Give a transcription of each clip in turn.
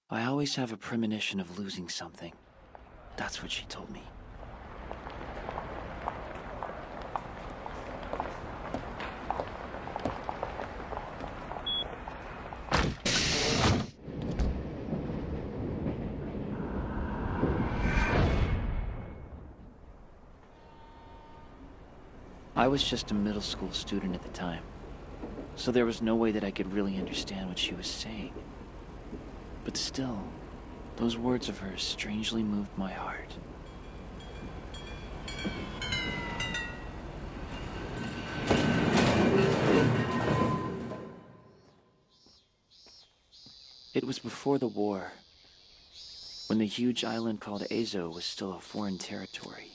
I always have a premonition of losing something. That's what she told me. I was just a middle school student at the time, so there was no way that I could really understand what she was saying. But still, those words of hers strangely moved my heart. It was before the war, when the huge island called Azo was still a foreign territory.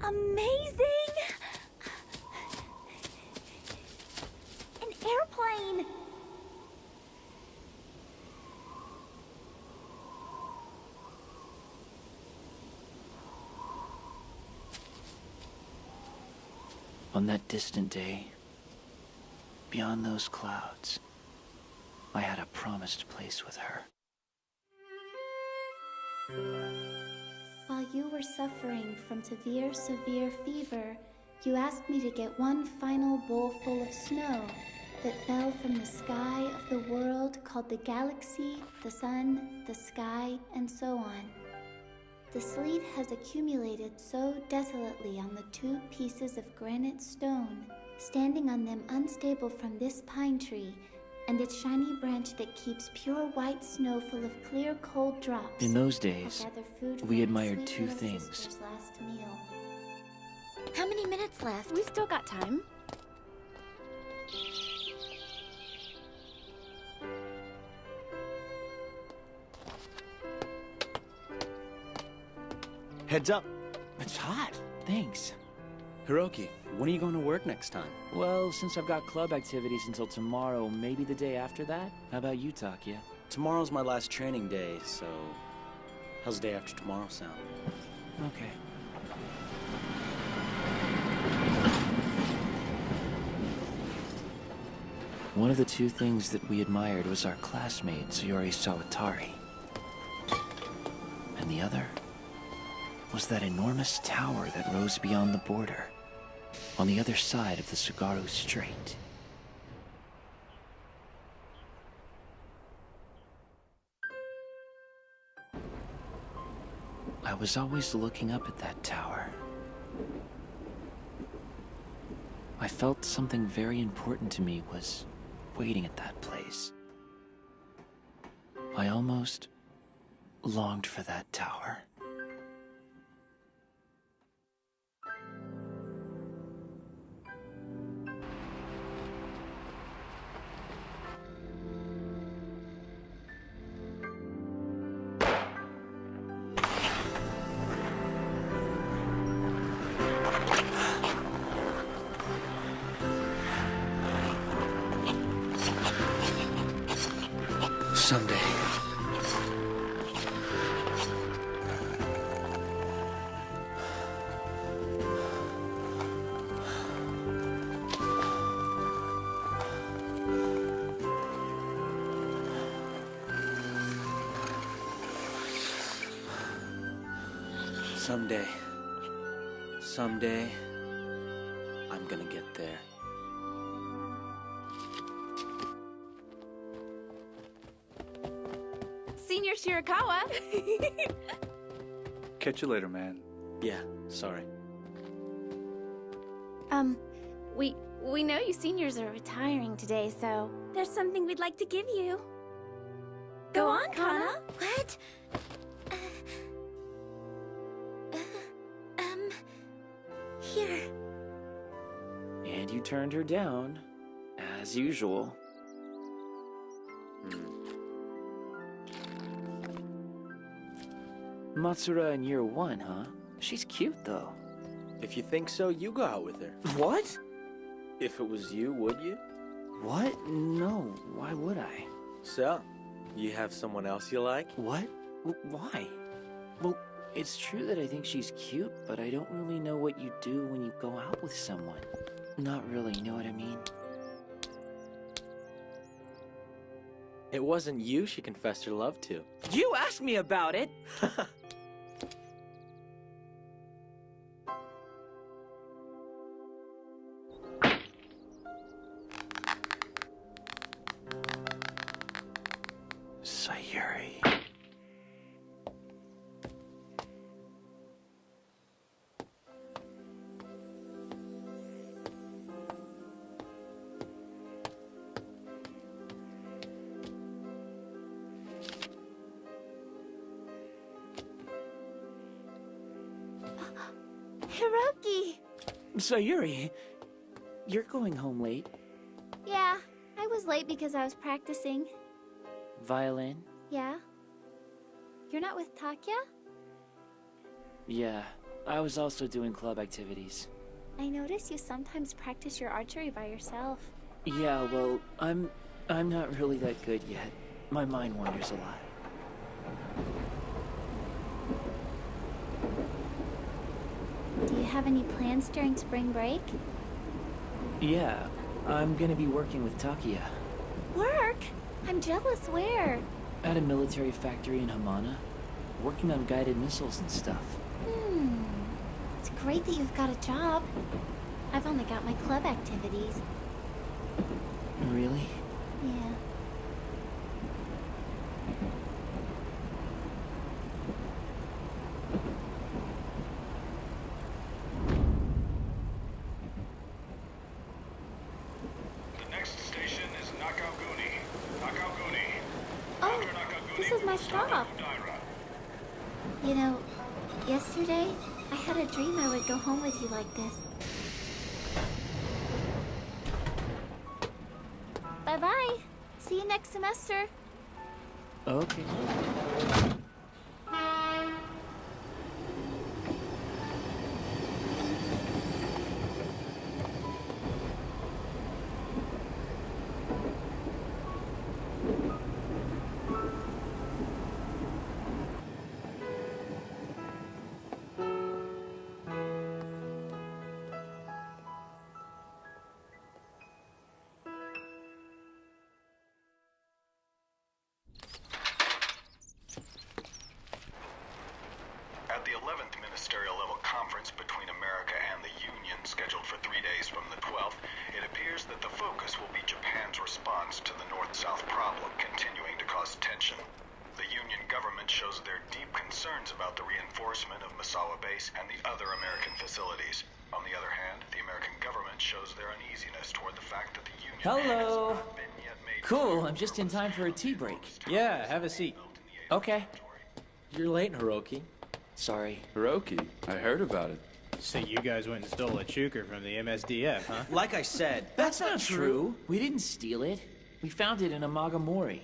Amazing! An airplane! On that distant day, beyond those clouds, I had a promised place with her. While you were suffering from severe fever, you asked me to get one final bowl full of snow that fell from the sky of the world called the galaxy, the sun, the sky, and so on. The sleet has accumulated so desolately on the 2 pieces of granite stone, standing on them unstable from this pine tree, and its shiny branch that keeps pure white snow full of clear, cold drops. In those days, we admired 2 things. Last meal. How many minutes left? We've still got time. Heads up. It's hot. Thanks. Hiroki, when are you going to work next time? Well, since I've got club activities until tomorrow, maybe the day after that? How about you, Takia? Tomorrow's my last training day, so how's the day after tomorrow sound? Okay. One of the 2 things that we admired was our classmate, Sayori Sawatari. And the other was that enormous tower that rose beyond the border, on the other side of the Tsugaru Strait. I was always looking up at that tower. I felt something very important to me was waiting at that place. I almost longed for that tower. Someday. Someday, I'm gonna get there. Senior Shirakawa! Catch you later, man. Yeah, sorry. We know you seniors are retiring today, so There's something we'd like to give you. go on, Kana. What? Here. And you turned her down, as usual. Matsura in year 1, huh? She's cute, though. If you think so, you go out with her. What? If it was you, would you? What? No, why would I? So, you have someone else you like? What? Why? Well, it's true that I think she's cute, but I don't really know what you do when you go out with someone. Not really, you know what I mean? It wasn't you she confessed her love to. You asked me about it! Sayuri. Hiroki! Sayuri, you're going home late. Yeah, I was late because I was practicing. Violin? Yeah? You're not with Takya? Yeah, I was also doing club activities. I notice you sometimes practice your archery by yourself. Yeah, well, I'm not really that good yet. My mind wanders a lot. Do you have any plans during spring break? Yeah, I'm gonna be working with Takia Work? I'm jealous. Where? at a military factory in Hamana, working on guided missiles and stuff. It's great that you've got a job. I've only got my club activities. Really? Yeah. The next station is Nakauguni. Nakauguni. Oh, After Nakauguni, this is my we'll stop stop. at Udaira. You know, yesterday, I had a dream I would go home with you like this. Bye-bye. See you next semester. Okay. At the 11th ministerial level conference between America and the Union, scheduled for 3 days from the 12th, it appears that the focus will be Japan's response to the North-South problem continuing to cause tension. The Union government shows their deep concerns about the reinforcement of Misawa Base and the other American facilities. On the other hand, the American government shows their uneasiness toward the fact that the Union Hello. has not been yet made Cool, I'm just in time for a tea break. Yeah, have a seat. Okay. You're late, Hiroki. Sorry. Hiroki, I heard about it. So you guys went and stole a chuker from the MSDF, huh? Like I said, That's not true. We didn't steal it. We found it in a Magamori.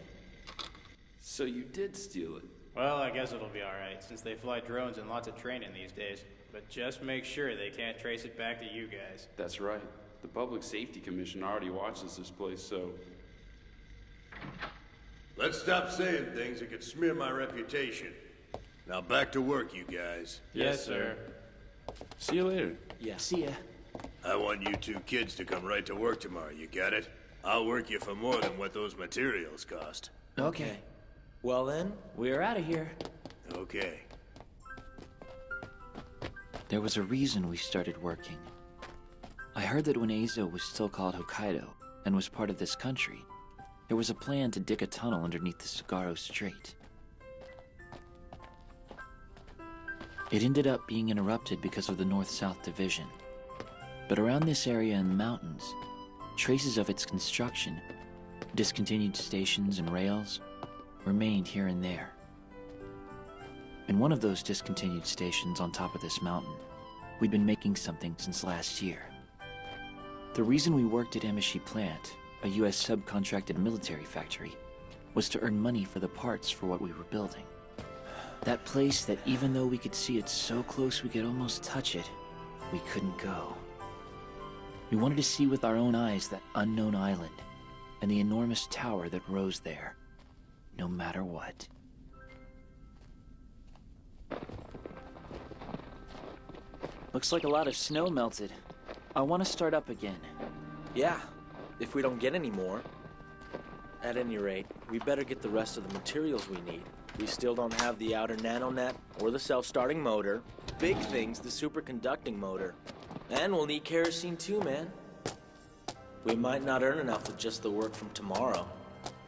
So you did steal it. Well, I guess it'll be alright, since they fly drones and lots of training these days. But just make sure they can't trace it back to you guys. That's right. The Public Safety Commission already watches this place, so... Let's stop saying things that could smear my reputation. Now back to work, you guys. Yes, sir. See you later. yeah. See ya. I want you two kids to come right to work tomorrow, you got it? I'll work you for more than what those materials cost. Okay. Well then, We're out of here. Okay. There was a reason we started working. I heard that when Azo was still called Hokkaido and was part of this country, there was a plan to dig a tunnel underneath the Sagaro Strait. It ended up being interrupted because of the North-South division. But around this area in the mountains, traces of its construction, discontinued stations and rails, remained here and there. In one of those discontinued stations on top of this mountain, we'd been making something since last year. The reason we worked at Emishi Plant, a US subcontracted military factory, was to earn money for the parts for what we were building. That place that even though we could see it so close we could almost touch it, we couldn't go. We wanted to see with our own eyes that unknown island and the enormous tower that rose there, no matter what. Looks like a lot of snow melted. I want to start up again. Yeah, if we don't get any more. At any rate, we better get the rest of the materials we need. We still don't have the outer nanonet or the self-starting motor. Big thing's the superconducting motor. And we'll need kerosene too, man. We might not earn enough with just the work from tomorrow.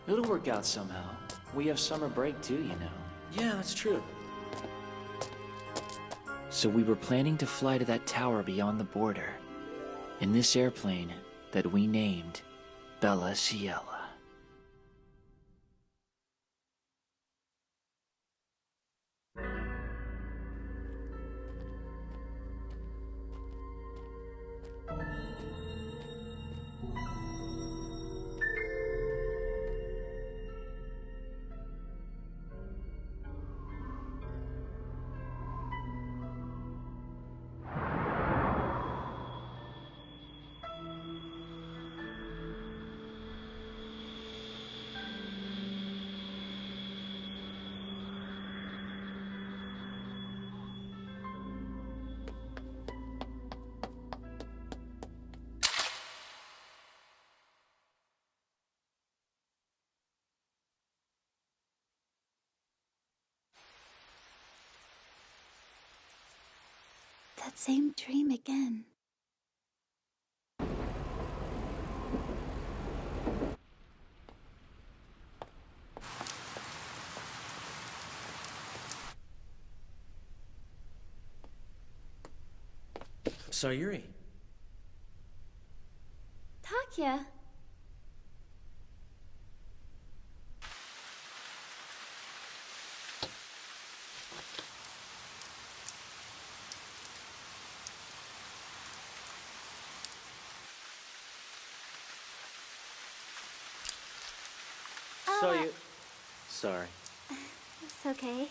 It'll work out somehow. We have summer break too, you know. Yeah, that's true. So we were planning to fly to that tower beyond the border, in this airplane that we named Bella Ciela. That same dream again. Sayuri. Takya. Sorry. It's okay.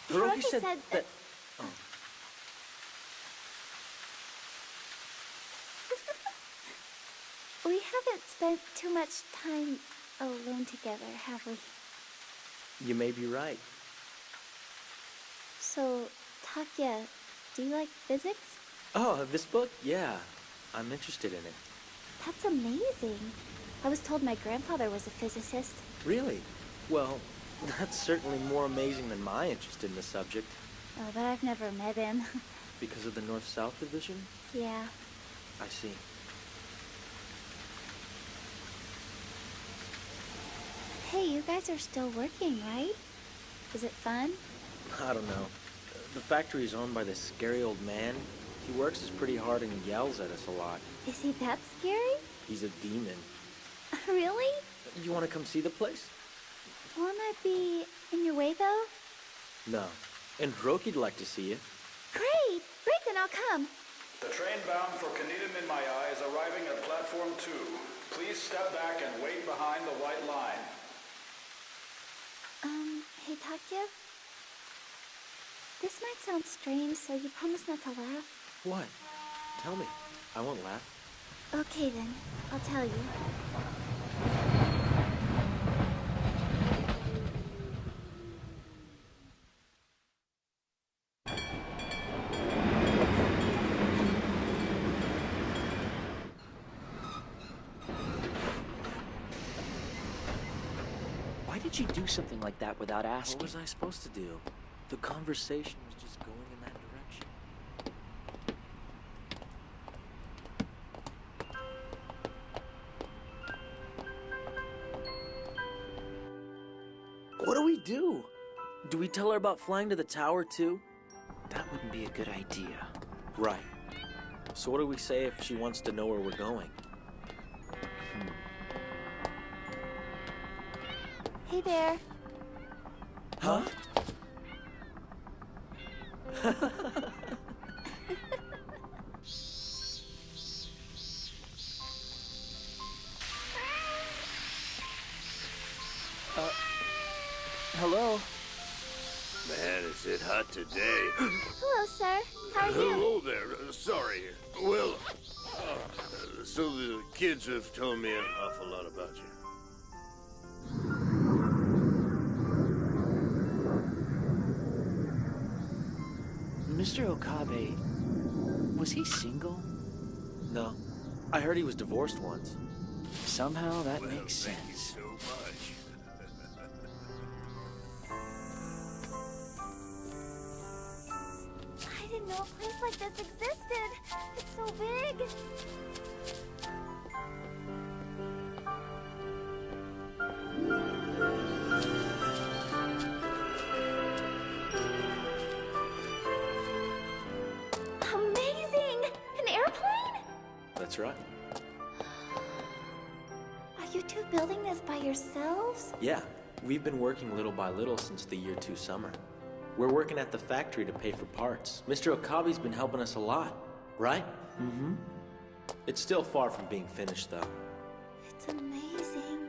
Hiroki said that... Oh. We haven't spent too much time alone together, have we? You may be right. So, Takya, do you like physics? Oh, this book? Yeah. I'm interested in it. That's amazing. I was told my grandfather was a physicist. Really? Well, that's certainly more amazing than my interest in the subject. Oh, but I've never met him. Because of the North-South division? Yeah. I see. Hey, you guys are still working, right? Is it fun? I don't know. The factory is owned by this scary old man. He works us pretty hard and yells at us a lot. Is he that scary? He's a demon. Really? You want to come see the place? Won't I be in your way, though? No. And Hiroki'd like to see you. Great! Great, then I'll come. The train bound for Canidum in my eye is arriving at platform 2. Please step back and wait behind the white line. Hey, Takya? This might sound strange, so you promise not to laugh? What? Tell me. I won't laugh. Okay, then. I'll tell you. Why did you do something like that without asking? What was I supposed to do? The conversation was just going in that direction. What do we do? Do we tell her about flying to the tower too? That wouldn't be a good idea. Right. So what do we say if she wants to know where we're going? Hey there. Huh? Hello? Man, is it hot today? Hello, sir. How are you? Hello there. Sorry. Well, so the kids have told me an awful lot about you. Mr. Okabe, was he single? No. I heard he was divorced once. Somehow that Well, makes thank you sense. so much. I didn't know a place like this existed. It's so big. Amazing! An airplane? That's right. Are you two building this by yourselves? Yeah, we've been working little by little since the year 2 summer. We're working at the factory to pay for parts. Mr. Okabe's been helping us a lot, right? Mm-hmm. It's still far from being finished, though. It's amazing.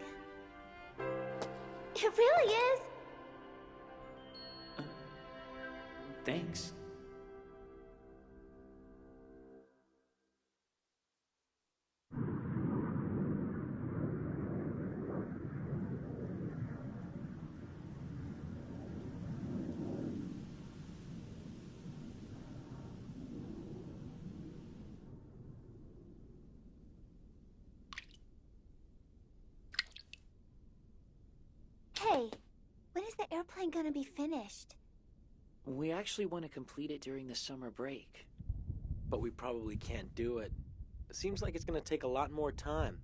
It really is. Thanks. Hey, when is the airplane gonna be finished? We actually want to complete it during the summer break. But we probably can't do it. It seems like it's gonna take a lot more time.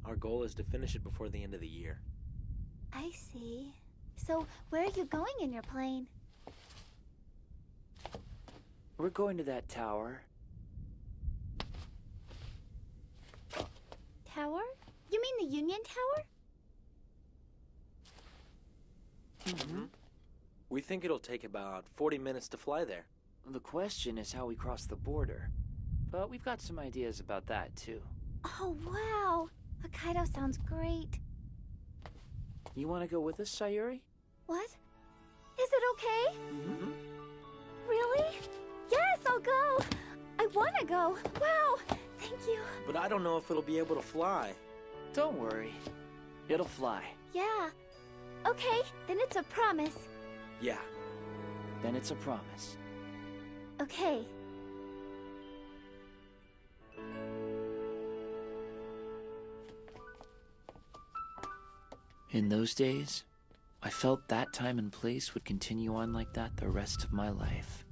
Our goal is to finish it before the end of the year. I see. So, where are you going in your plane? We're going to that tower. Tower? You mean the Union Tower? Mm-hmm. We think it'll take about 40 minutes to fly there. The question is how we cross the border. But we've got some ideas about that, too. Oh, wow! Hokkaido sounds great. You want to go with us, Sayuri? What? Is it okay? Mm-hmm. Really? Yes, I'll go! I wanna go! Wow! Thank you. But I don't know if it'll be able to fly. Don't worry. It'll fly. Yeah. Okay, then it's a promise. Yeah. Then it's a promise. Okay. In those days, I felt that time and place would continue on like that the rest of my life.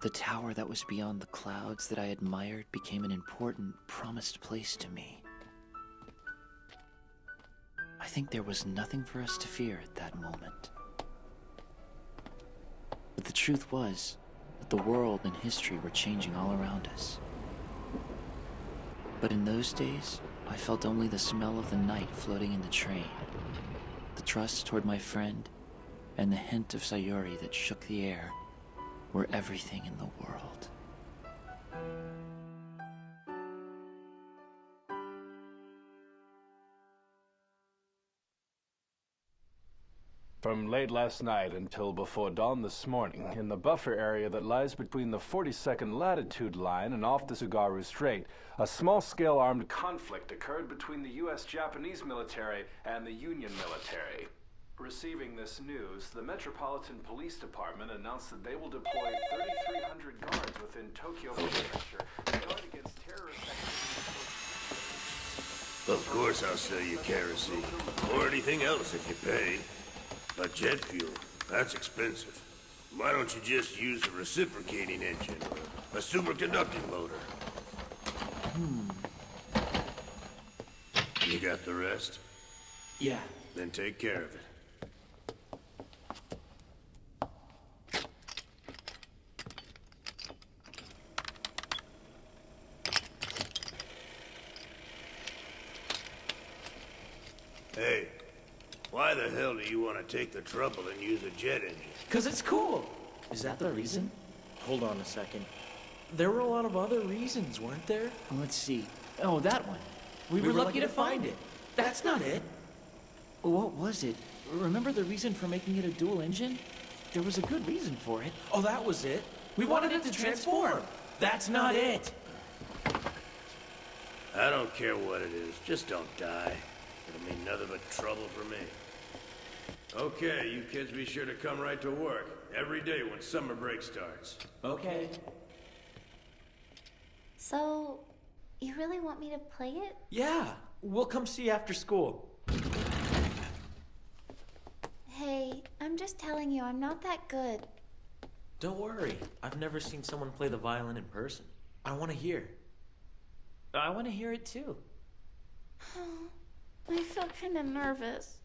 The tower that was beyond the clouds that I admired became an important, promised place to me. I think there was nothing for us to fear at that moment. But the truth was that the world and history were changing all around us. But in those days, I felt only the smell of the night floating in the train, the trust toward my friend, and the hint of Sayuri that shook the air were everything in the world. From late last night until before dawn this morning, in the buffer area that lies between the 42nd latitude line and off the Tsugaru Strait, a small-scale armed conflict occurred between the U.S.-Japanese military and the Union military. Receiving this news, the Metropolitan Police Department announced that they will deploy 3,300 guards within Tokyo Prefecture to guard against terrorist activities. Of course I'll sell you kerosene, or anything else if you pay. But jet fuel, that's expensive. Why don't you just use a reciprocating engine, or a superconducting motor? You got the rest? Yeah. Then take care of it. Hey, why the hell do you want to take the trouble and use a jet engine? 'Cause it's cool! Is that the reason? Hold on a second. There were a lot of other reasons, weren't there? Let's see. Oh, that one. We were lucky to find it. That's not it. What was it? Remember the reason for making it a dual engine? There was a good reason for it. Oh, that was it? We wanted it to transform! That's not it! I don't care what it is, just don't die. It'll mean nothing but trouble for me. Okay, you kids be sure to come right to work. Every day when summer break starts. Okay. So, you really want me to play it? Yeah, we'll come see you after school. Hey, I'm just telling you, I'm not that good. Don't worry, I've never seen someone play the violin in person. I want to hear. I want to hear it too. I feel kind of nervous.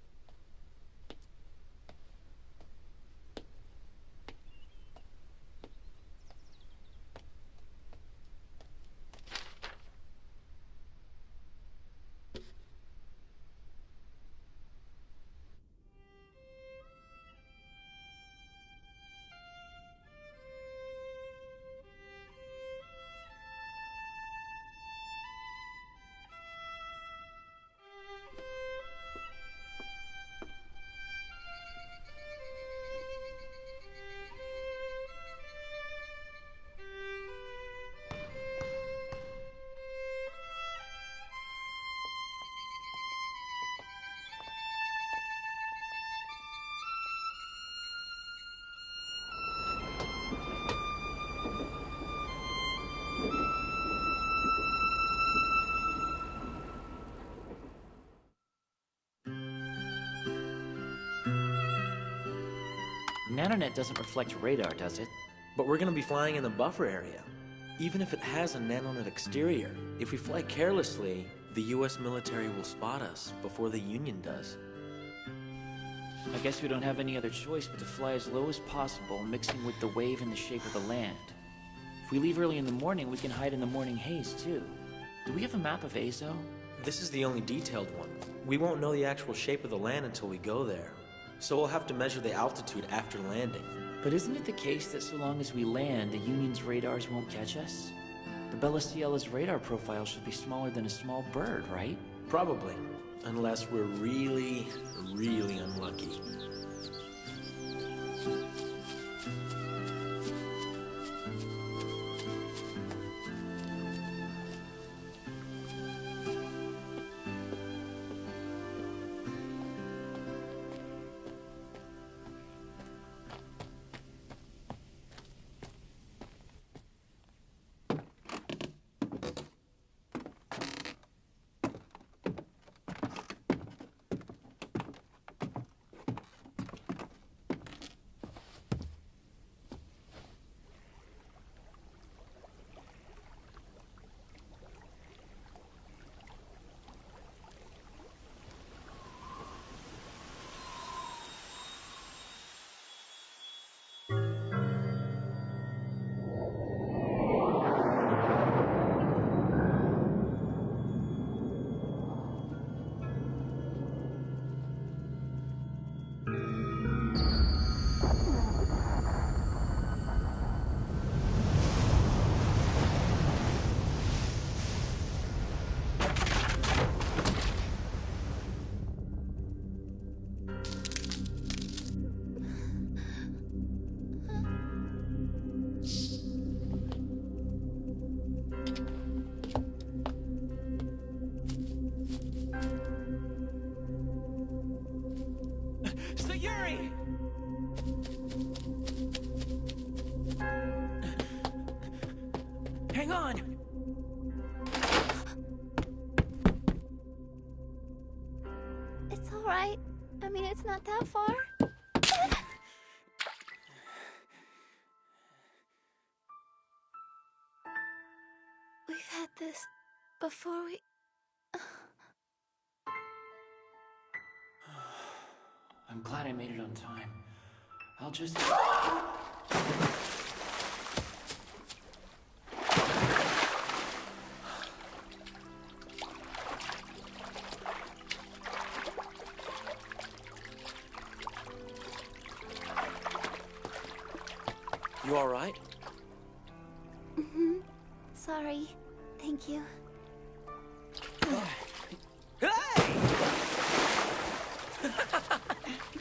Nanonet doesn't reflect radar, does it? But we're gonna be flying in the buffer area. Even if it has a nanonet exterior, if we fly carelessly, the US military will spot us before the Union does. I guess we don't have any other choice but to fly as low as possible, mixing with the wave and the shape of the land. If we leave early in the morning, we can hide in the morning haze, too. Do we have a map of Azo? This is the only detailed one. We won't know the actual shape of the land until we go there. So we'll have to measure the altitude after landing. But isn't it the case that so long as we land, the Union's radars won't catch us? The Bella Ciella's radar profile should be smaller than a small bird, right? Probably. Unless we're really, really unlucky. Sayuri! Hang on! It's alright. I mean, it's not that far. We've had this before we... I'm glad I made it on time. I'll just... You alright? Mm-hmm. Sorry. Thank you. Hey!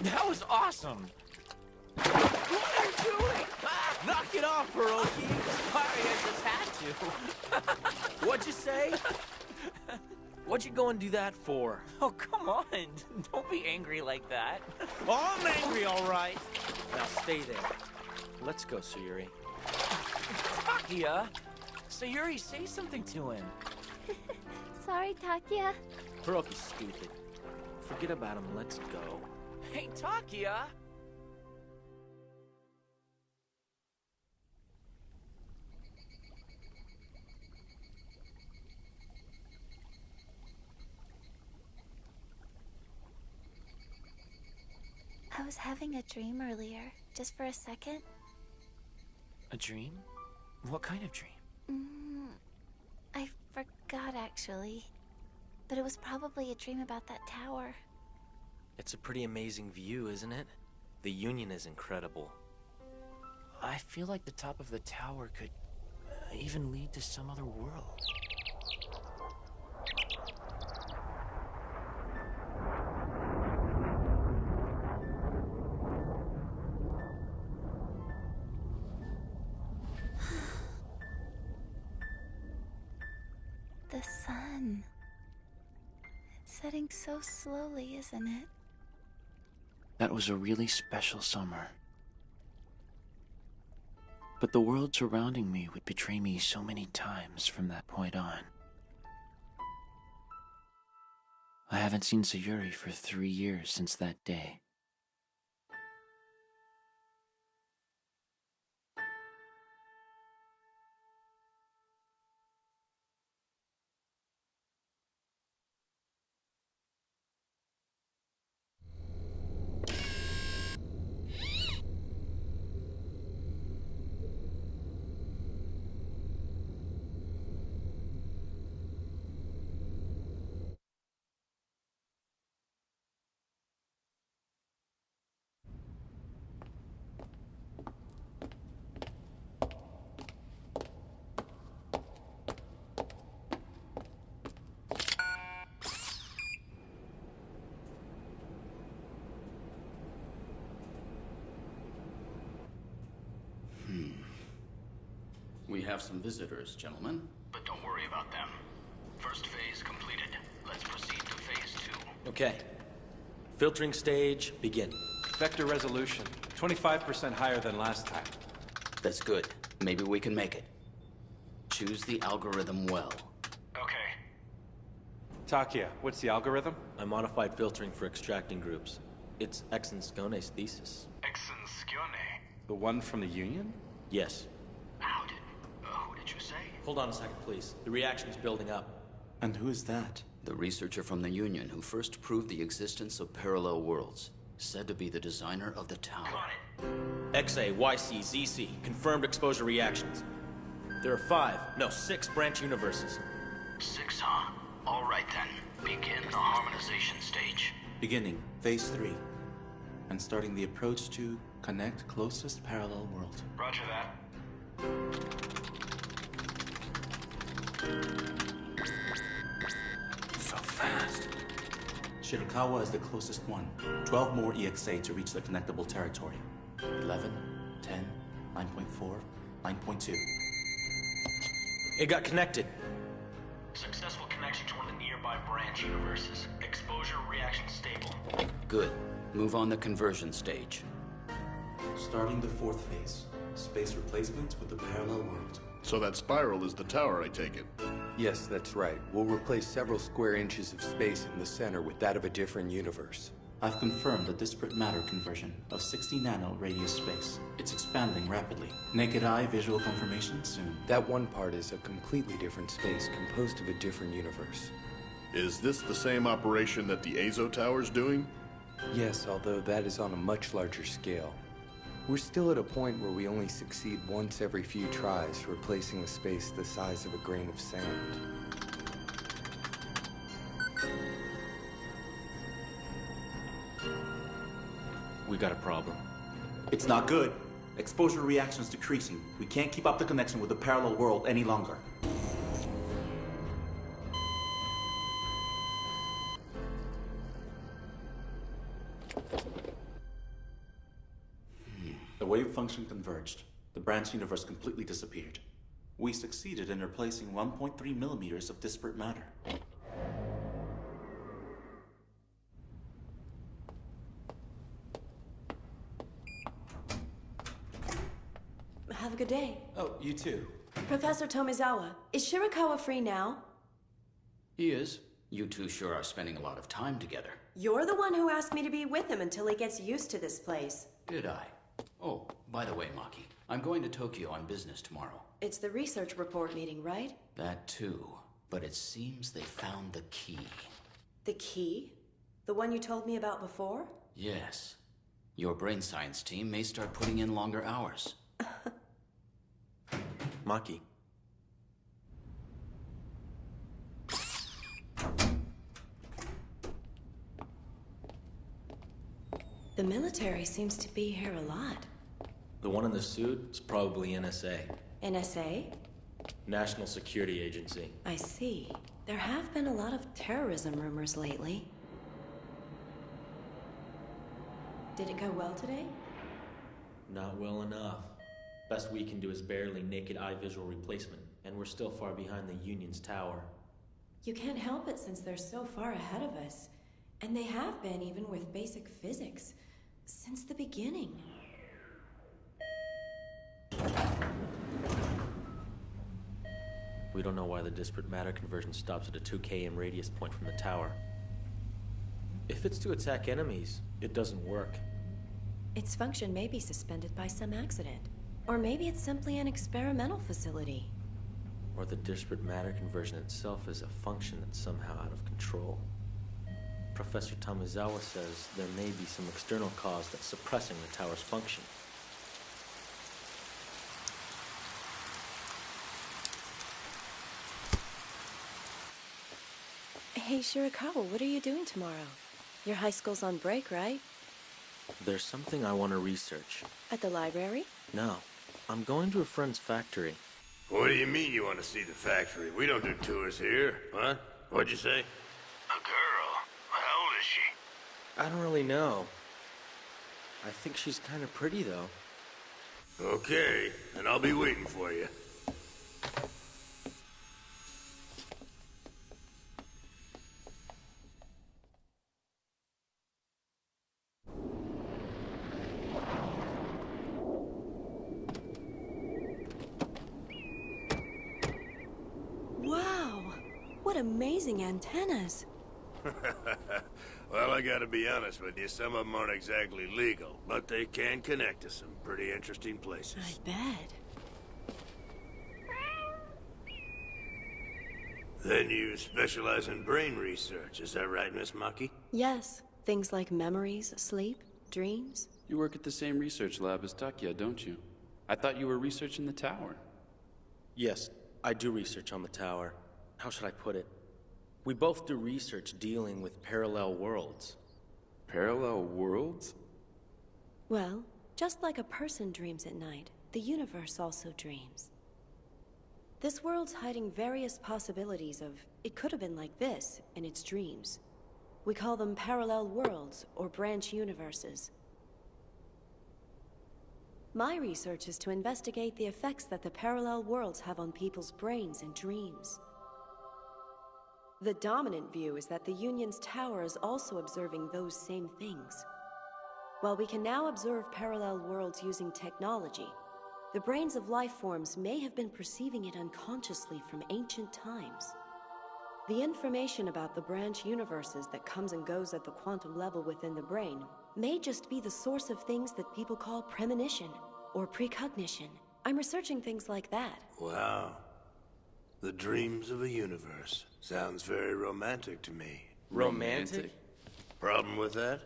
That was awesome! What are you doing? Ah, knock it off, Hiroki! Sorry, I just had to. What'd you say? What'd you go and do that for? Oh, come on. Don't be angry like that. Oh, I'm angry, all right. Now stay there. Let's go, Sayuri. Takia! Sayuri, say something to him. Sorry, Takia. Hiroki's stupid. Forget about him, let's go. Hey, Takia! I was having a dream earlier, just for a second. A dream? What kind of dream? I forgot, actually. But it was probably a dream about that tower. It's a pretty amazing view, isn't it? The Union is incredible. I feel like the top of the tower could even lead to some other world. The sun. It's setting so slowly, isn't it? That was a really special summer. But the world surrounding me would betray me so many times from that point on. I haven't seen Sayuri for 3 years since that day. We have some visitors, gentlemen. But don't worry about them. First phase completed. Let's proceed to phase 2. Okay. Filtering stage, begin. Vector resolution, 25% higher than last time. That's good. Maybe we can make it. Choose the algorithm well. Okay. Takia, what's the algorithm? I modified filtering for extracting groups. It's Exenscone's thesis. Exenscione. The one from the Union? Yes. Who did you say? Hold on a second, please. The reaction's building up. And who is that? The researcher from the Union who first proved the existence of parallel worlds. Said to be the designer of the tower. XA, YC, ZC, confirmed exposure reactions. There are 6 branch universes. 6, huh? All right then. Begin the harmonization stage. Beginning phase 3. And starting the approach to connect closest parallel world. Roger that. So fast. Shirakawa is the closest one. 12 more EXA to reach the connectable territory. 11, 10, 9.4, 9.2. It got connected. Successful connection to one of the nearby branch universes. Exposure reaction stable. Good. Move on the conversion stage. Starting the 4th phase. Space replacement with the parallel world. So that spiral is the tower, I take it? Yes, that's right. We'll replace several square inches of space in the center with that of a different universe. I've confirmed the disparate matter conversion of 60 nano radius space. It's expanding rapidly. Naked eye visual confirmation soon. That one part is a completely different space composed of a different universe. Is this the same operation that the Azo Tower's doing? Yes, although that is on a much larger scale. We're still at a point where we only succeed once every few tries, replacing a space the size of a grain of sand. We got a problem. It's not good. Exposure reaction is decreasing. We can't keep up the connection with the parallel world any longer. wave function converged. The branch universe completely disappeared. We succeeded in replacing 1.3 millimeters of disparate matter. Have a good day. Oh, you too. Professor Tomizawa, is Shirakawa free now? He is. You two sure are spending a lot of time together. You're the one who asked me to be with him until he gets used to this place. Did I? Oh, by the way, Maki, I'm going to Tokyo on business tomorrow. It's the research report meeting, right? That too. But it seems they found the key. The key? The one you told me about before? Yes. Your brain science team may start putting in longer hours. Maki. The military seems to be here a lot. The one in the suit is probably NSA. NSA? National Security Agency. I see. There have been a lot of terrorism rumors lately. Did it go well today? Not well enough. Best we can do is barely naked eye visual replacement, and we're still far behind the Union's tower. You can't help it since they're so far ahead of us. And they have been even with basic physics. Since the beginning. We don't know why the disparate matter conversion stops at a 2 km radius point from the tower. If it's to attack enemies, it doesn't work. Its function may be suspended by some accident. Or maybe it's simply an experimental facility. Or the disparate matter conversion itself is a function that's somehow out of control. Professor Tomizawa says there may be some external cause that's suppressing the tower's function. Hey, Shirakawa, what are you doing tomorrow? Your high school's on break, right? There's something I want to research. At the library? No, I'm going to a friend's factory. What do you mean you want to see the factory? We don't do tours here, huh? What'd you say? A girl. How old is she? I don't really know. I think she's kind of pretty, though. Okay, and I'll be waiting for you. Wow! What amazing antennas! Well, I gotta be honest with you, some of them aren't exactly legal, but they can connect to some pretty interesting places. I bet. Then you specialize in brain research, is that right, Miss Maki? Yes, things like memories, sleep, dreams. You work at the same research lab as Takia, don't you? I thought you were researching the tower. Yes, I do research on the tower. How should I put it? We both do research dealing with parallel worlds. Parallel worlds? Well, just like a person dreams at night, the universe also dreams. This world's hiding various possibilities of, it could have been like this, in its dreams. We call them parallel worlds, or branch universes. My research is to investigate the effects that the parallel worlds have on people's brains and dreams. The dominant view is that the Union's tower is also observing those same things. While we can now observe parallel worlds using technology, the brains of life forms may have been perceiving it unconsciously from ancient times. The information about the branch universes that comes and goes at the quantum level within the brain may just be the source of things that people call premonition or precognition. I'm researching things like that. Wow. The dreams of a universe. Sounds very romantic to me. Romantic? Problem with that?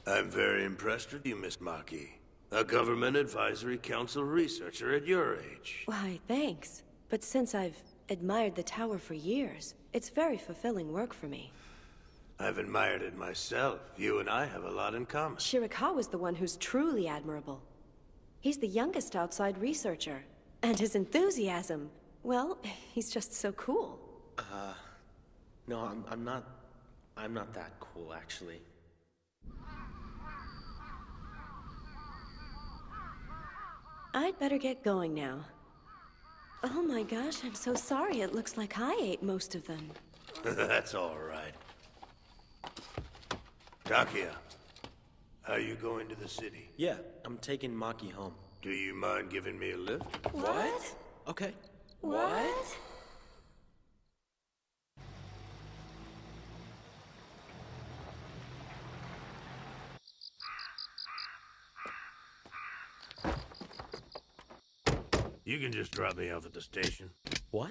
I'm very impressed with you, Miss Maki. A government advisory council researcher at your age. Why, thanks. But since I've admired the tower for years, it's very fulfilling work for me. I've admired it myself. You and I have a lot in common. Shirakawa's the one who's truly admirable. He's the youngest outside researcher. And his enthusiasm, well, he's just so cool. No, I'm not that cool, actually. I'd better get going now. Oh my gosh, I'm so sorry. It looks like I ate most of them. That's all right. Takia, are you going to the city? Yeah, I'm taking Maki home. Do you mind giving me a lift? What? Okay. What? You can just drop me off at the station. What?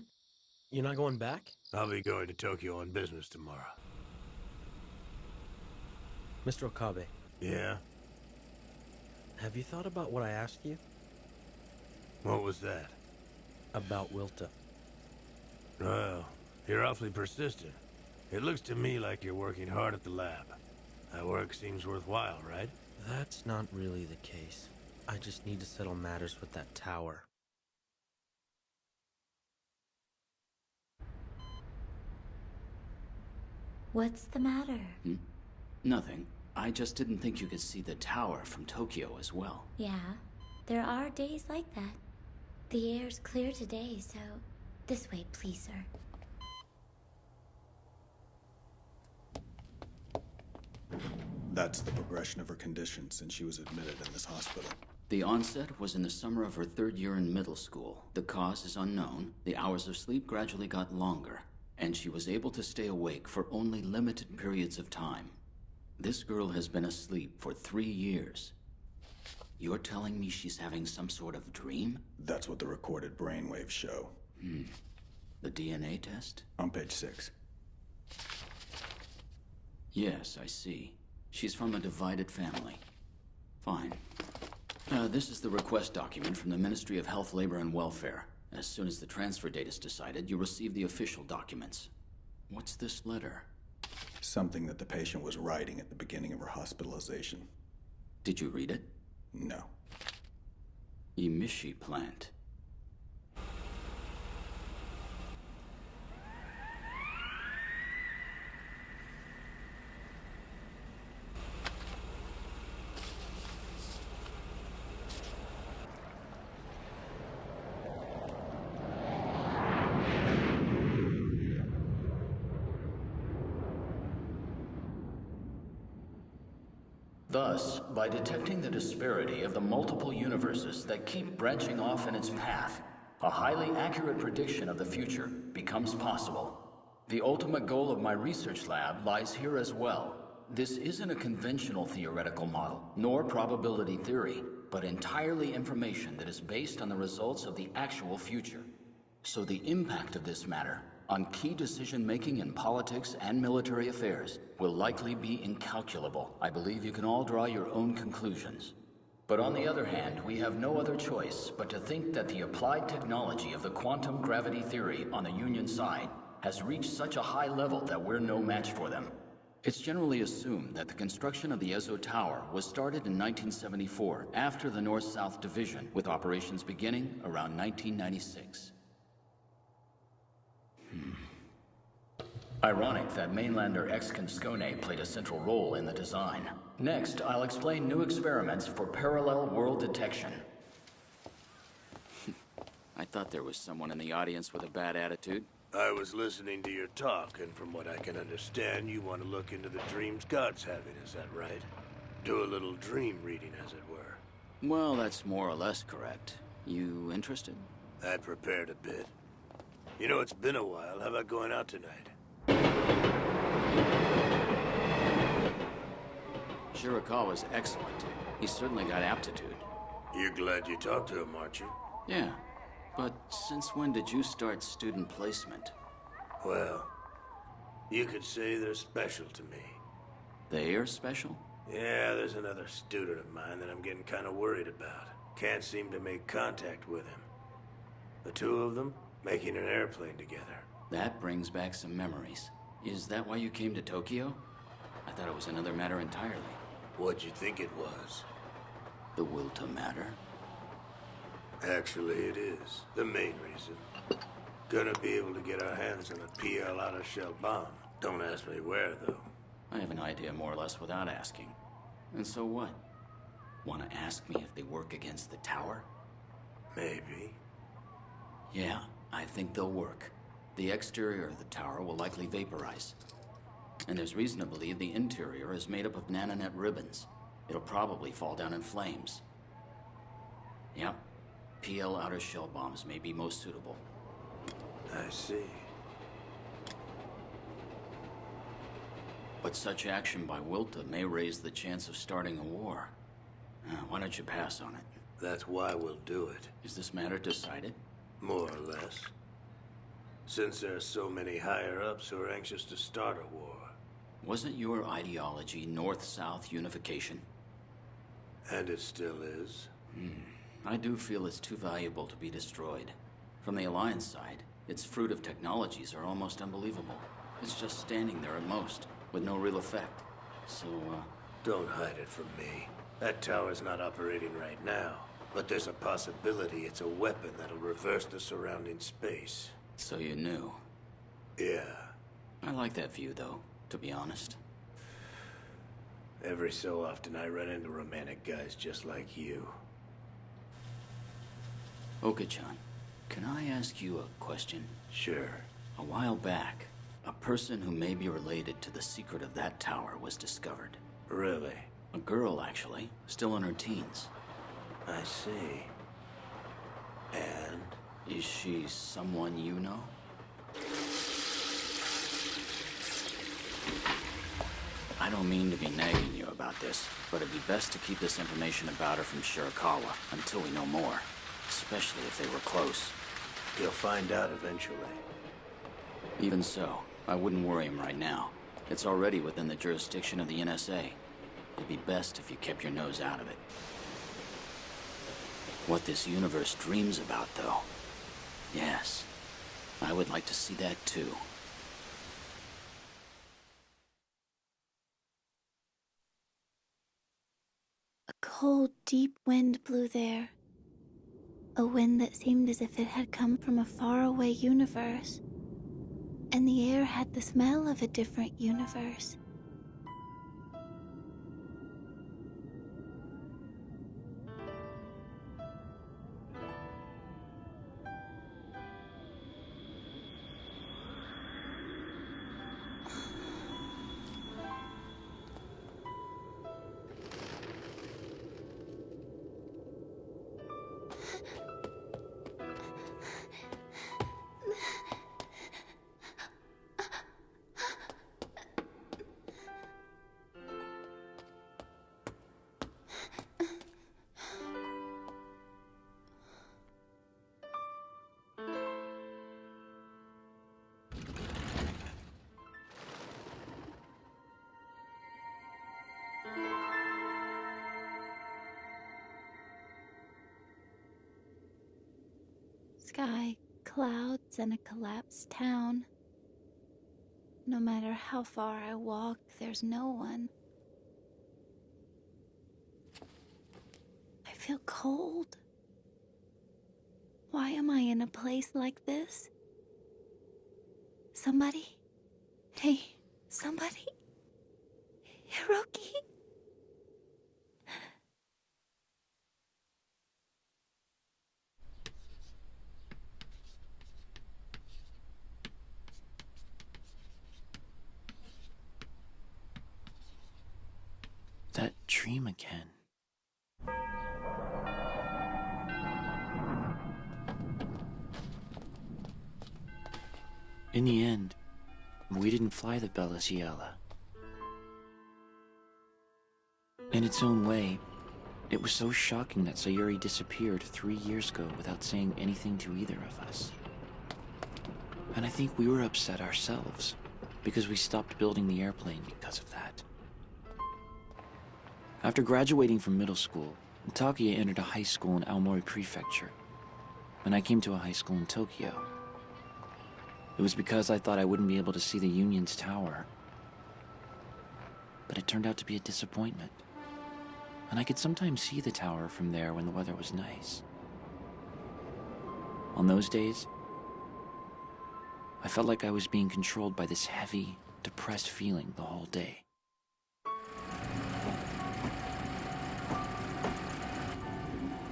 You're not going back? I'll be going to Tokyo on business tomorrow. Mr. Okabe. Yeah? Have you thought about what I asked you? What was that? About Wilta. Well, you're awfully persistent. It looks to me like you're working hard at the lab. That work seems worthwhile, right? That's not really the case. I just need to settle matters with that tower. What's the matter? Nothing. I just didn't think you could see the tower from Tokyo as well. Yeah, there are days like that. The air's clear today, so this way, please, sir. That's the progression of her condition since she was admitted in this hospital. The onset was in the summer of her 3rd year in middle school. The cause is unknown. The hours of sleep gradually got longer, and she was able to stay awake for only limited periods of time. This girl has been asleep for 3 years. You're telling me she's having some sort of dream? That's what the recorded brainwaves show. The DNA test? On page 6. Yes, I see. She's from a divided family. Fine. This is the request document from the Ministry of Health, Labor, and Welfare. As soon as the transfer date is decided, you'll receive the official documents. What's this letter? Something that the patient was writing at the beginning of her hospitalization. Did you read it? No. Emishi plant. Thus, by detecting the disparity of the multiple universes that keep branching off in its path, a highly accurate prediction of the future becomes possible. The ultimate goal of my research lab lies here as well. This isn't a conventional theoretical model, nor probability theory, but entirely information that is based on the results of the actual future. So the impact of this matter on key decision-making in politics and military affairs will likely be incalculable. I believe you can all draw your own conclusions. But on the other hand, we have no other choice but to think that the applied technology of the quantum gravity theory on the Union side has reached such a high level that we're no match for them. It's generally assumed that the construction of the Ezo Tower was started in 1974 after the North-South Division, with operations beginning around 1996. Ironic that mainlander Exconscone played a central role in the design. Next, I'll explain new experiments for parallel world detection. I thought there was someone in the audience with a bad attitude. I was listening to your talk, and from what I can understand, you want to look into the dreams God's having, is that right? Do a little dream reading, as it were. Well, that's more or less correct. You interested? I prepared a bit. You know, it's been a while. How about going out tonight? Shirakawa's excellent. He's certainly got aptitude. You're glad you talked to him, aren't you? Yeah. But since when did you start student placement? Well, you could say they're special to me. They are special? Yeah, there's another student of mine that I'm getting kind of worried about. Can't seem to make contact with him. The two of them making an airplane together. That brings back some memories. Is that why you came to Tokyo? I thought it was another matter entirely. What'd you think it was? The Wilta matter? Actually, it is. The main reason. Gonna be able to get our hands on a PL out-of-shell bomb. Don't ask me where, though. I have an idea more or less without asking. And so what? Want to ask me if they work against the tower? Maybe. Yeah, I think they'll work. The exterior of the tower will likely vaporize. And there's reason to believe the interior is made up of nanonet ribbons. It'll probably fall down in flames. Yep. PL outer shell bombs may be most suitable. I see. But such action by Wilta may raise the chance of starting a war. Why don't you pass on it? That's why we'll do it. Is this matter decided? More or less. Since there are so many higher-ups who are anxious to start a war. Wasn't your ideology North-South unification? And it still is. I do feel it's too valuable to be destroyed. From the Alliance side, its fruitive technologies are almost unbelievable. It's just standing there at most, with no real effect. So, Don't hide it from me. That tower's not operating right now, but there's a possibility it's a weapon that'll reverse the surrounding space. So you knew? Yeah. I like that view, though, to be honest. Every so often I run into romantic guys just like you. Oka-chan, can I ask you a question? Sure. A while back, a person who may be related to the secret of that tower was discovered. Really? A girl, actually, still in her teens. I see. And? Is she someone you know? I don't mean to be nagging you about this, but it'd be best to keep this information about her from Shirakawa until we know more, especially if they were close. You'll find out eventually. Even so, I wouldn't worry him right now. It's already within the jurisdiction of the NSA. It'd be best if you kept your nose out of it. What this universe dreams about, though. Yes, I would like to see that too. A cold, deep wind blew there. A wind that seemed as if it had come from a faraway universe. And the air had the smell of a different universe. Sky, clouds, and a collapsed town. No matter how far I walk, there's no one. I feel cold. Why am I in a place like this? Somebody? Hey, somebody? Hiroki? That dream again. In the end, we didn't fly the Bella Ciela. In its own way, it was so shocking that Sayuri disappeared 3 years ago without saying anything to either of us. And I think we were upset ourselves, because we stopped building the airplane because of that. After graduating from middle school, Takia entered a high school in Aomori Prefecture, and I came to a high school in Tokyo. It was because I thought I wouldn't be able to see the Union's tower. But it turned out to be a disappointment. And I could sometimes see the tower from there when the weather was nice. On those days, I felt like I was being controlled by this heavy, depressed feeling the whole day.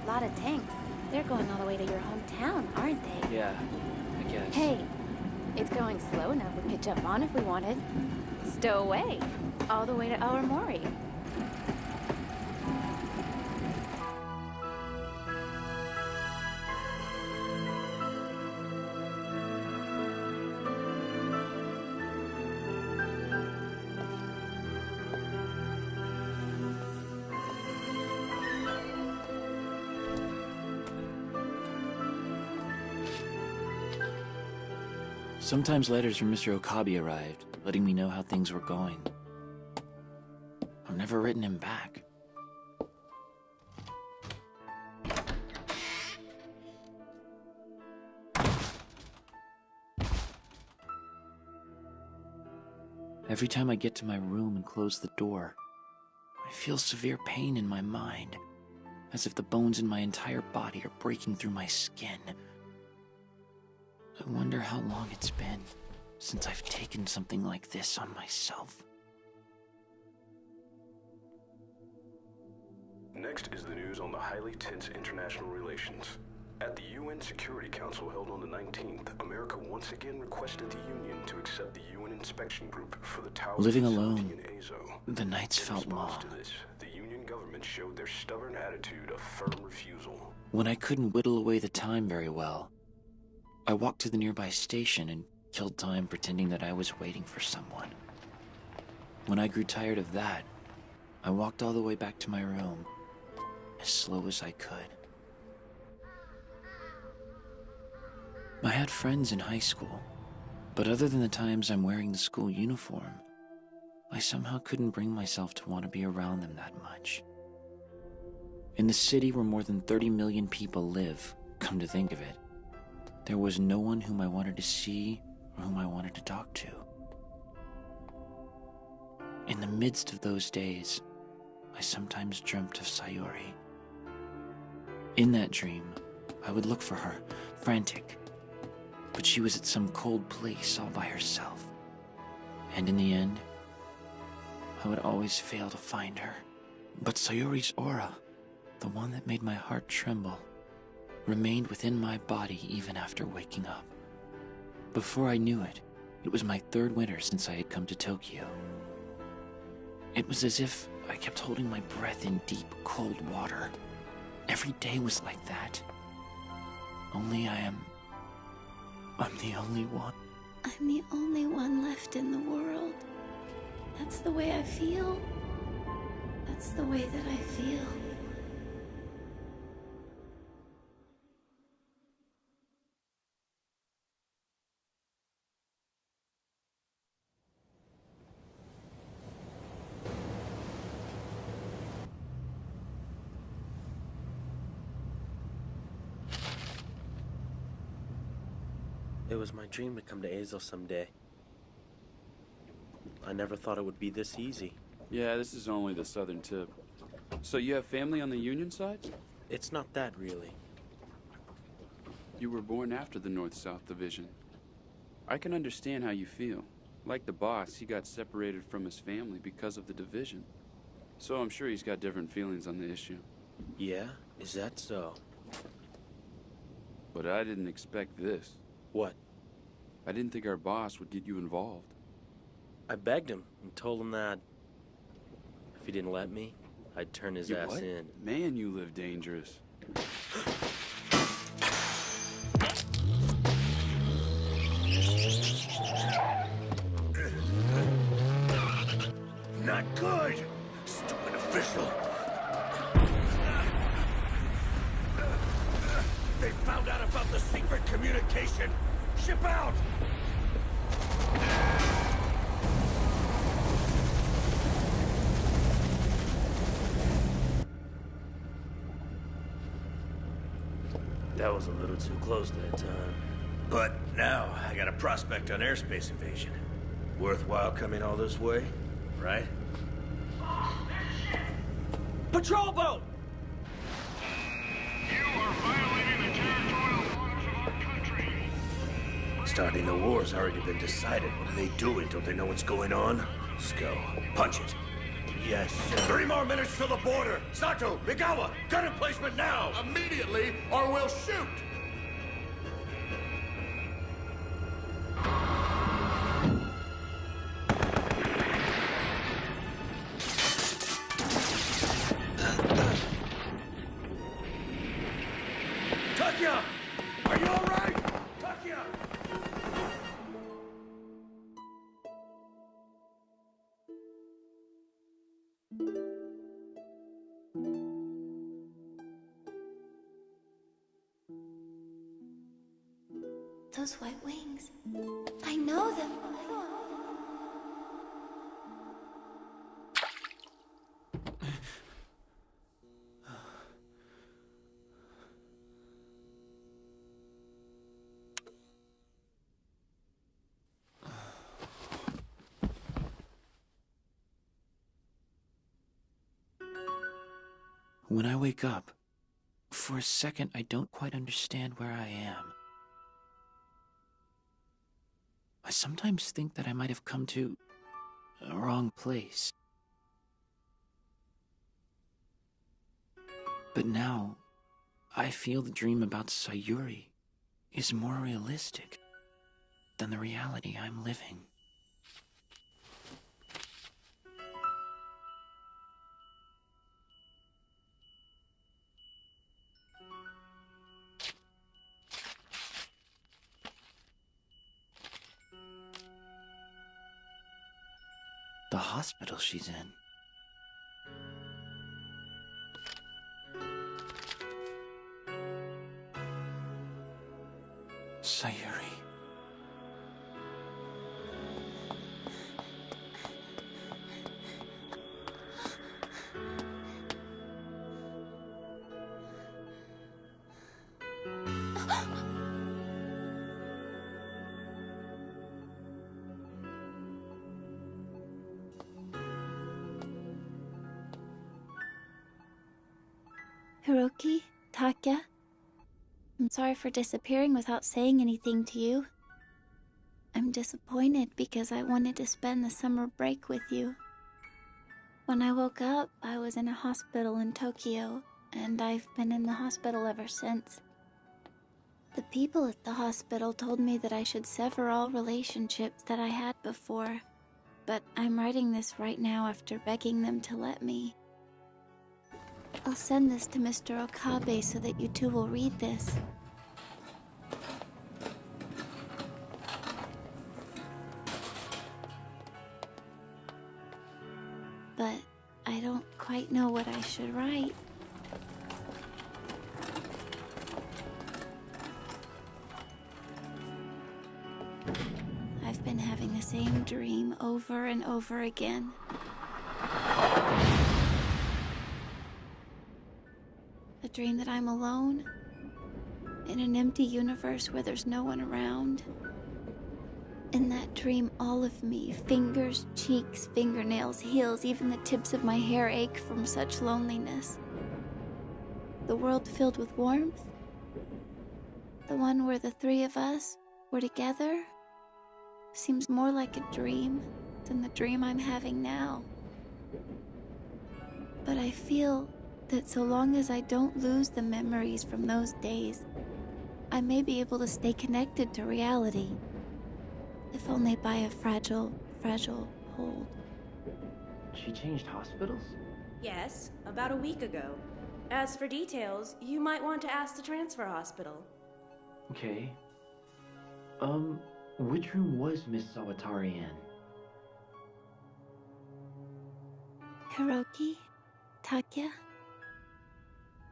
Lot of tanks. They're going all the way to your hometown, aren't they? Yeah, I guess. Hey, it's going slow enough we could jump on if we wanted. Stow away. All the way to Aomori. Sometimes letters from Mr. Okabe arrived, letting me know how things were going. I've never written him back. Every time I get to my room and close the door, I feel severe pain in my mind, as if the bones in my entire body are breaking through my skin. I wonder how long it's been since I've taken something like this on myself. Next is the news on the highly tense international relations. At the UN Security Council held on the 19th, America once again requested the Union to accept the UN inspection group for the tower Living facility alone, in Azo. the nights felt In response long. to this, the Union government showed their stubborn attitude of firm refusal. When I couldn't whittle away the time very well, I walked to the nearby station and killed time pretending that I was waiting for someone. When I grew tired of that, I walked all the way back to my room, as slow as I could. I had friends in high school, but other than the times I'm wearing the school uniform, I somehow couldn't bring myself to want to be around them that much. In the city where more than 30 million people live, come to think of it, there was no one whom I wanted to see or whom I wanted to talk to. In the midst of those days, I sometimes dreamt of Sayori. In that dream, I would look for her, frantic, but she was at some cold place all by herself. And in the end, I would always fail to find her. But Sayori's aura, the one that made my heart tremble, remained within my body even after waking up. Before I knew it, it was my third winter since I had come to Tokyo. It was as if I kept holding my breath in deep, cold water. Every day was like that. Only I'm the only one. I'm the only one left in the world. That's the way I feel. That's the way that I feel. It was my dream to come to Azo someday. I never thought it would be this easy. Yeah, this is only the southern tip. So you have family on the Union side? It's not that, really. You were born after the North-South division. I can understand how you feel. Like the boss, he got separated from his family because of the division. So I'm sure he's got different feelings on the issue. Yeah? Is that so? But I didn't expect this. What? I didn't think our boss would get you involved. I begged him and told him that if he didn't let me, I'd turn his ass what? in. Man, you live dangerous. Not good! Stupid official! They found out about the secret communication! Ship out! That was a little too close that time. But now, I got a prospect on airspace invasion. Worthwhile coming all this way, right? Patrol boat! Starting the war's already been decided. What are they doing? Don't they know what's going on? Let's go. Punch it. Yes, sir. 3 more minutes to the border. Sato, Migawa, gun emplacement now! Immediately, or we'll shoot! Takia! Are you alright? Takia! Those white wings. I know them. When I wake up, for a second I don't quite understand where I am. I sometimes think that I might have come to a wrong place. But now, I feel the dream about Sayuri is more realistic than the reality I'm living. The hospital she's in. Sayuri. Hiroki, Takia, I'm sorry for disappearing without saying anything to you. I'm disappointed because I wanted to spend the summer break with you. When I woke up, I was in a hospital in Tokyo, and I've been in the hospital ever since. The people at the hospital told me that I should sever all relationships that I had before, but I'm writing this right now after begging them to let me. I'll send this to Mr. Okabe so that you two will read this. But I don't quite know what I should write. I've been having the same dream over and over again. A dream that I'm alone, in an empty universe where there's no one around. In that dream, all of me, fingers, cheeks, fingernails, heels, even the tips of my hair ache from such loneliness. The world filled with warmth. The one where the 3 of us were together seems more like a dream than the dream I'm having now. But I feel that so long as I don't lose the memories from those days, I may be able to stay connected to reality, if only by a fragile, fragile hold. She changed hospitals? Yes, about a week ago. As for details, you might want to ask the transfer hospital. Okay. Which room was Miss Sawatari in? Hiroki? Takia?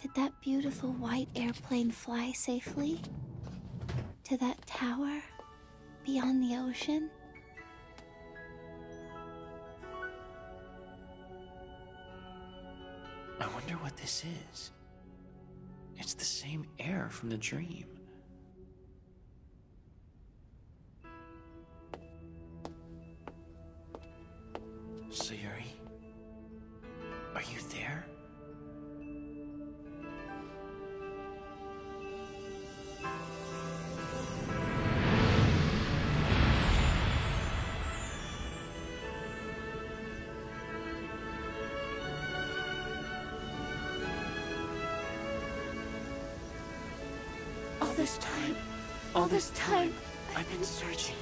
Did that beautiful white airplane fly safely? To that tower? Beyond the ocean? I wonder what this is. It's the same air from the dream. Sayuri? Are you there? all this time, I've been searching.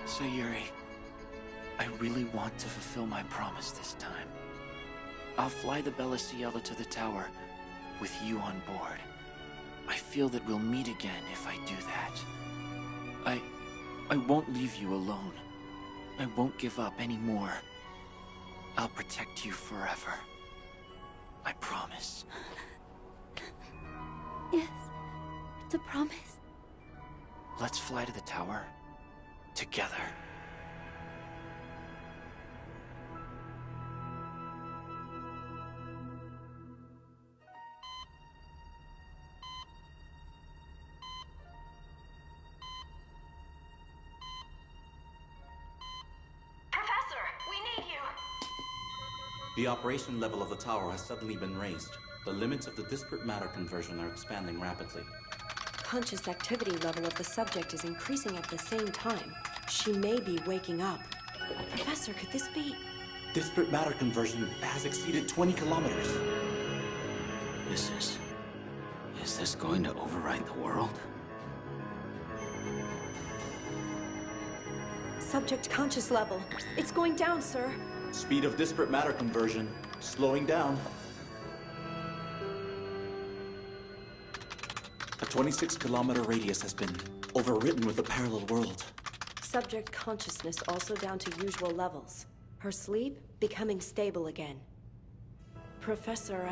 Sayuri, I really want to fulfill my promise this time. I'll fly the Bella Cielo to the tower with you on board. I feel that we'll meet again if I do that. I won't leave you alone. I won't give up anymore. I'll protect you forever. I promise. Yes, it's a promise. Let's fly to the tower together. Professor, we need you. The operation level of the tower has suddenly been raised. The limits of the disparate matter conversion are expanding rapidly. Conscious activity level of the subject is increasing at the same time. She may be waking up. Professor, could this be... Disparate matter conversion has exceeded 20 kilometers. Is this going to override the world? Subject conscious level. It's going down, sir. Speed of disparate matter conversion slowing down. A 26-kilometer radius has been overwritten with a parallel world. Subject consciousness also down to usual levels. Her sleep becoming stable again. Professor,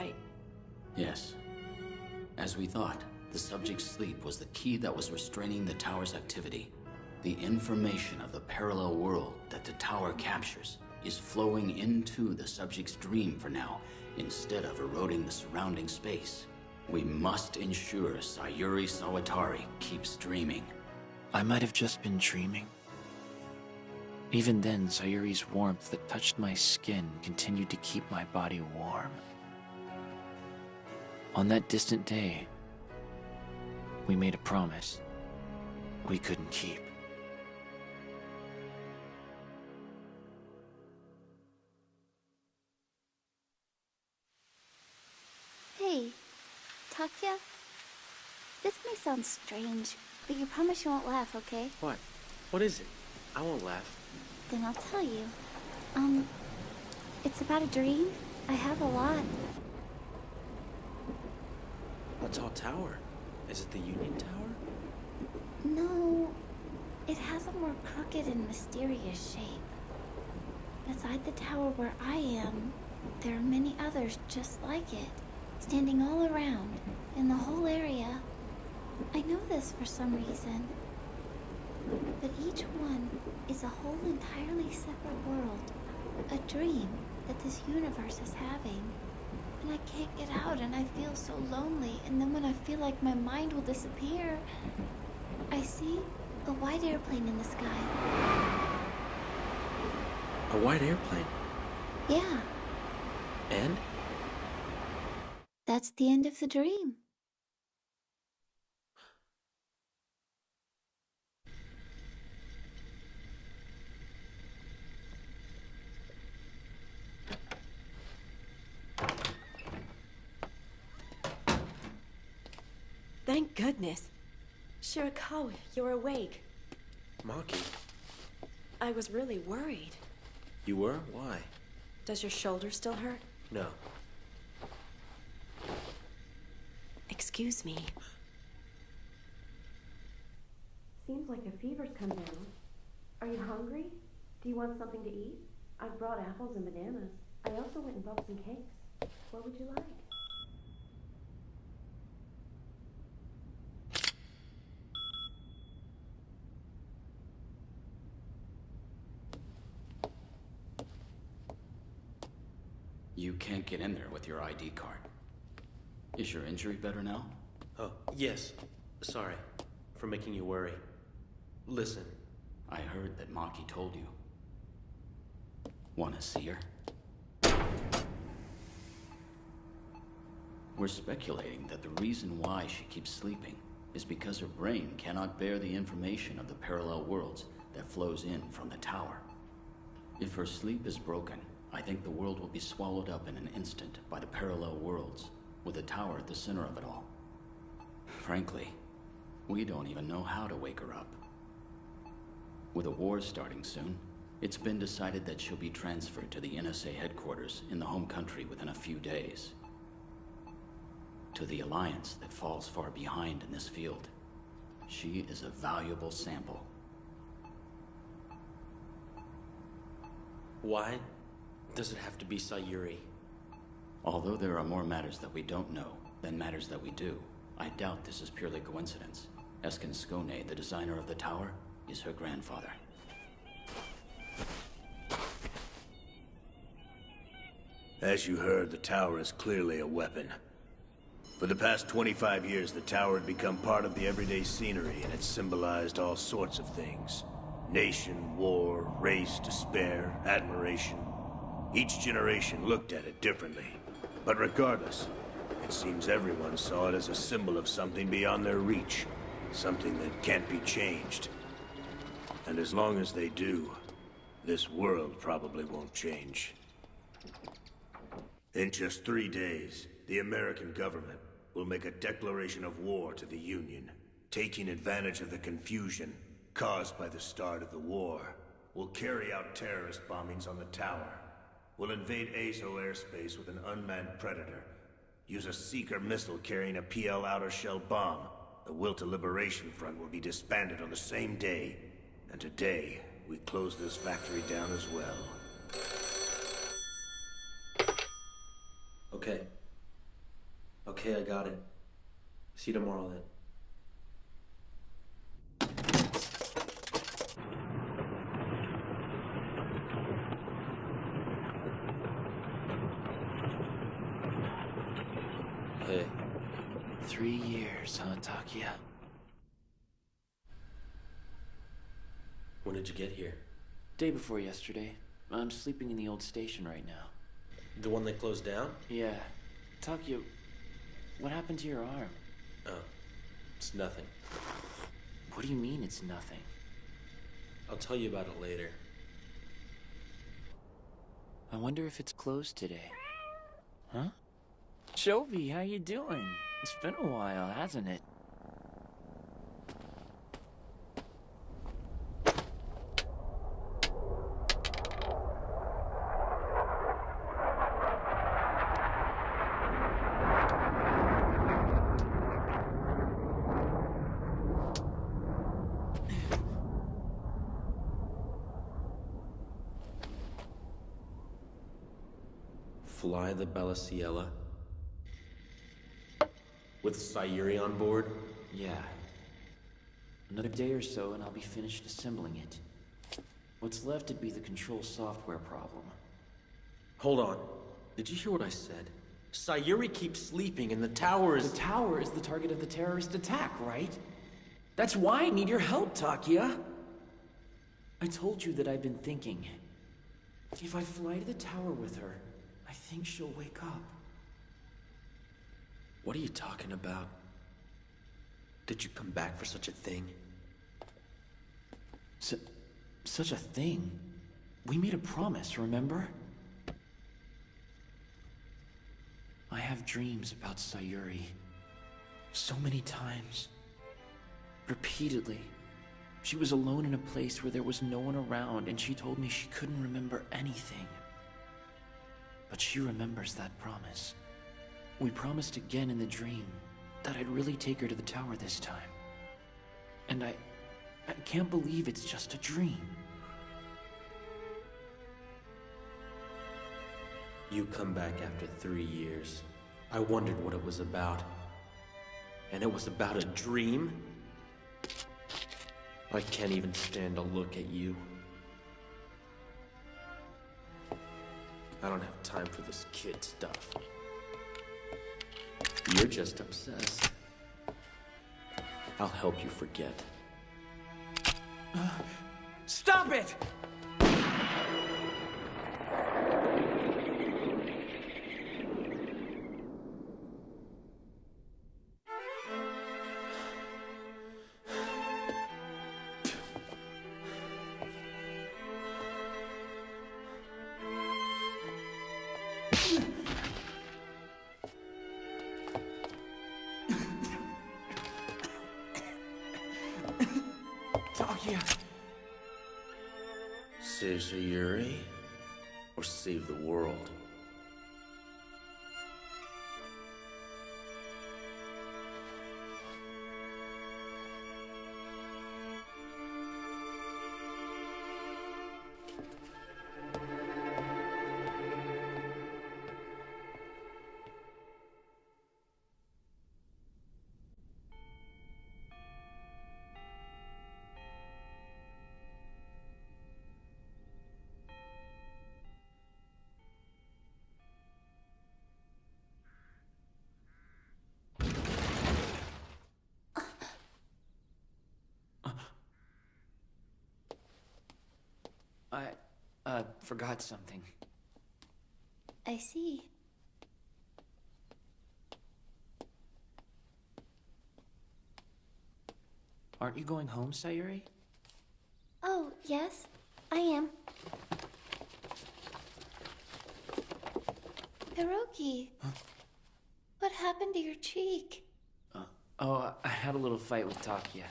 Yes. As we thought, the subject's sleep was the key that was restraining the tower's activity. The information of the parallel world that the tower captures is flowing into the subject's dream for now, instead of eroding the surrounding space. We must ensure Sayuri Sawatari keeps dreaming. I might have just been dreaming. Even then, Sayuri's warmth that touched my skin continued to keep my body warm. On that distant day, we made a promise we couldn't keep. Hey, Takya? This may sound strange, but you promise you won't laugh, okay? What? What is it? I won't laugh. Then I'll tell you. It's about a dream. I have a lot. A tall tower? Is it the Union Tower? No, it has a more crooked and mysterious shape. Beside the tower where I am, there are many others just like it, standing all around, in the whole area. I know this for some reason. But each one is a whole entirely separate world, a dream that this universe is having. And I can't get out, and I feel so lonely, and then when I feel like my mind will disappear, I see a white airplane in the sky. A white airplane? Yeah, And? that's the end of the dream. Thank goodness. Shirakawa, you're awake. Maki? I was really worried. You were? Why? Does your shoulder still hurt? No. Excuse me. Seems like the fever's come down. Are you hungry? Do you want something to eat? I've brought apples and bananas. I also went and bought some cakes. What would you like? You can't get in there with your ID card. Is your injury better now? Oh, yes. Sorry for making you worry. Listen. I heard that Maki told you. Wanna see her? We're speculating that the reason why she keeps sleeping is because her brain cannot bear the information of the parallel worlds that flows in from the tower. If her sleep is broken, I think the world will be swallowed up in an instant by the parallel worlds, with the tower at the center of it all. Frankly, we don't even know how to wake her up. With a war starting soon, it's been decided that she'll be transferred to the NSA headquarters in the home country within a few days. To the Alliance that falls far behind in this field, she is a valuable sample. Why does it have to be Sayuri? Although there are more matters that we don't know than matters that we do, I doubt this is purely coincidence. Eskin Skone, the designer of the tower, is her grandfather. As you heard, the tower is clearly a weapon. For the past 25 years, the tower had become part of the everyday scenery, and it symbolized all sorts of things. Nation, war, race, despair, admiration. Each generation looked at it differently. But regardless, it seems everyone saw it as a symbol of something beyond their reach. Something that can't be changed. And as long as they do, this world probably won't change. In just 3 days, the American government will make a declaration of war to the Union. Taking advantage of the confusion caused by the start of the war, will carry out terrorist bombings on the tower. Will invade Azo airspace with an unmanned predator. Use a Seeker missile carrying a PL outer shell bomb. The Wilta Liberation Front will be disbanded on the same day. And today, we close this factory down as well. Okay. Okay, I got it. See you tomorrow then. Hey. 3 years, huh, Takia? When did you get here? Day before yesterday. I'm sleeping in the old station right now. The one they closed down? Yeah. Takia, what happened to your arm? Oh, it's nothing. What do you mean it's nothing? I'll tell you about it later. I wonder if it's closed today. Huh? Shelby, how you doing? It's been a while, hasn't it? Fly the Belliciella? With Sayuri on board? Yeah. Another day or so and I'll be finished assembling it. What's left would be the control software problem. Hold on. Did you hear what I said? Sayuri keeps sleeping and the tower is... The tower is the target of the terrorist attack, right? That's why I need your help, Takia. I told you that I've been thinking. If I fly to the tower with her, I think she'll wake up. What are you talking about? Did you come back for such a thing? Such a thing? We made a promise, remember? I have dreams about Sayuri. So many times. Repeatedly. She was alone in a place where there was no one around, and she told me she couldn't remember anything. But she remembers that promise. We promised again in the dream that I'd really take her to the tower this time. And I can't believe it's just a dream. You come back after 3 years. I wondered what it was about. And it was about a dream? I can't even stand to look at you. I don't have time for this kid stuff. You're just obsessed. I'll help you forget. Stop it! Save Sayuri or save the world? I forgot something. I see. Aren't you going home, Sayuri? Oh, yes, I am. Hiroki, what happened to your cheek? Oh, I had a little fight with Takia.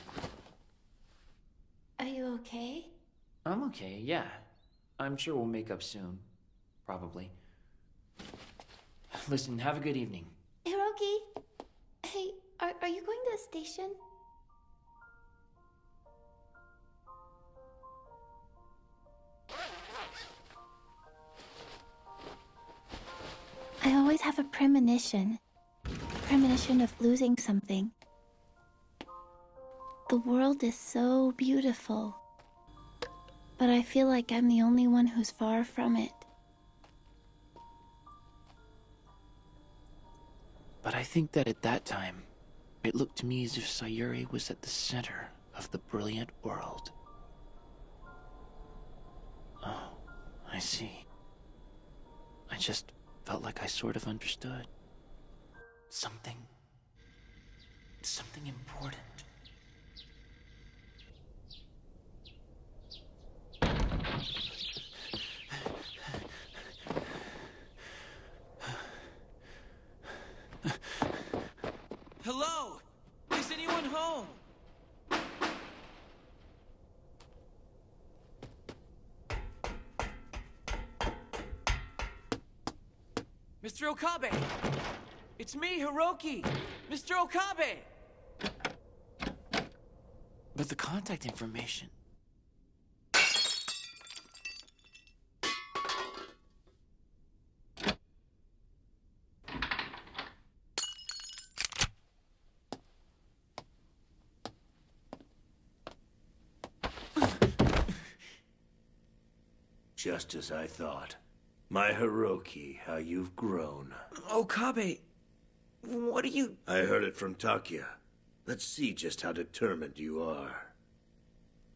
Are you okay? I'm okay, yeah. I'm sure we'll make up soon. Probably. Listen, have a good evening. Hiroki! Hey, are you going to the station? I always have a premonition. A premonition of losing something. The world is so beautiful. But I feel like I'm the only one who's far from it. But I think that at that time, it looked to me as if Sayuri was at the center of the brilliant world. Oh, I see. I just felt like I sort of understood. Something important. Hello? Is anyone home? Mr. Okabe! It's me, Hiroki! Mr. Okabe! But the contact information... Just as I thought. My Hiroki, how you've grown. Okabe, what are you... I heard it from Takia. Let's see just how determined you are.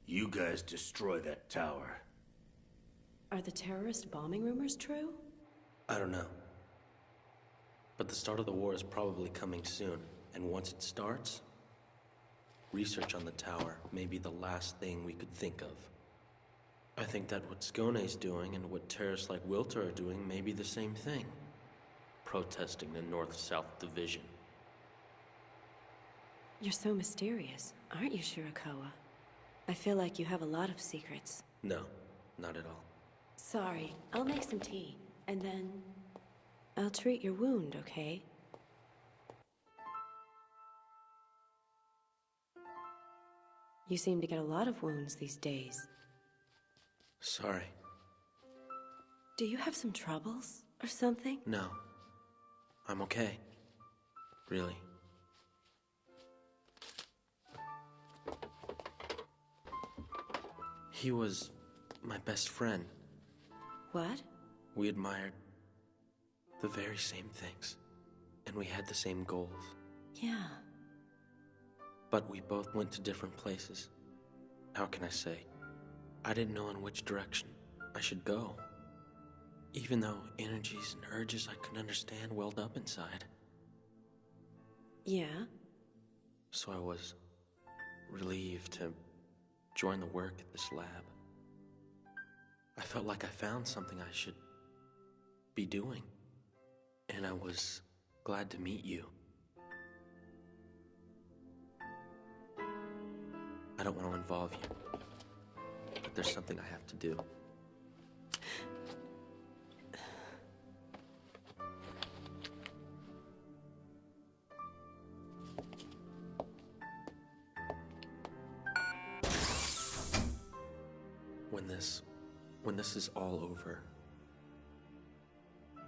You guys destroy that tower. Are the terrorist bombing rumors true? I don't know. But the start of the war is probably coming soon, and once it starts, research on the tower may be the last thing we could think of. I think that what Skone's doing and what terrorists like Wilter are doing may be the same thing. Protesting the North-South division. You're so mysterious, aren't you, Shirakawa? I feel like you have a lot of secrets. No, not at all. Sorry, I'll make some tea, and then I'll treat your wound, okay? You seem to get a lot of wounds these days. Sorry. Do you have some troubles or something? No. I'm okay. Really. He was my best friend. What? We admired the very same things, and we had the same goals. Yeah. But we both went to different places. How can I say? I didn't know in which direction I should go. Even though energies and urges I could understand welled up inside. Yeah? So I was relieved to join the work at this lab. I felt like I found something I should be doing. And I was glad to meet you. I don't want to involve you. But there's something I have to do. When this is all over,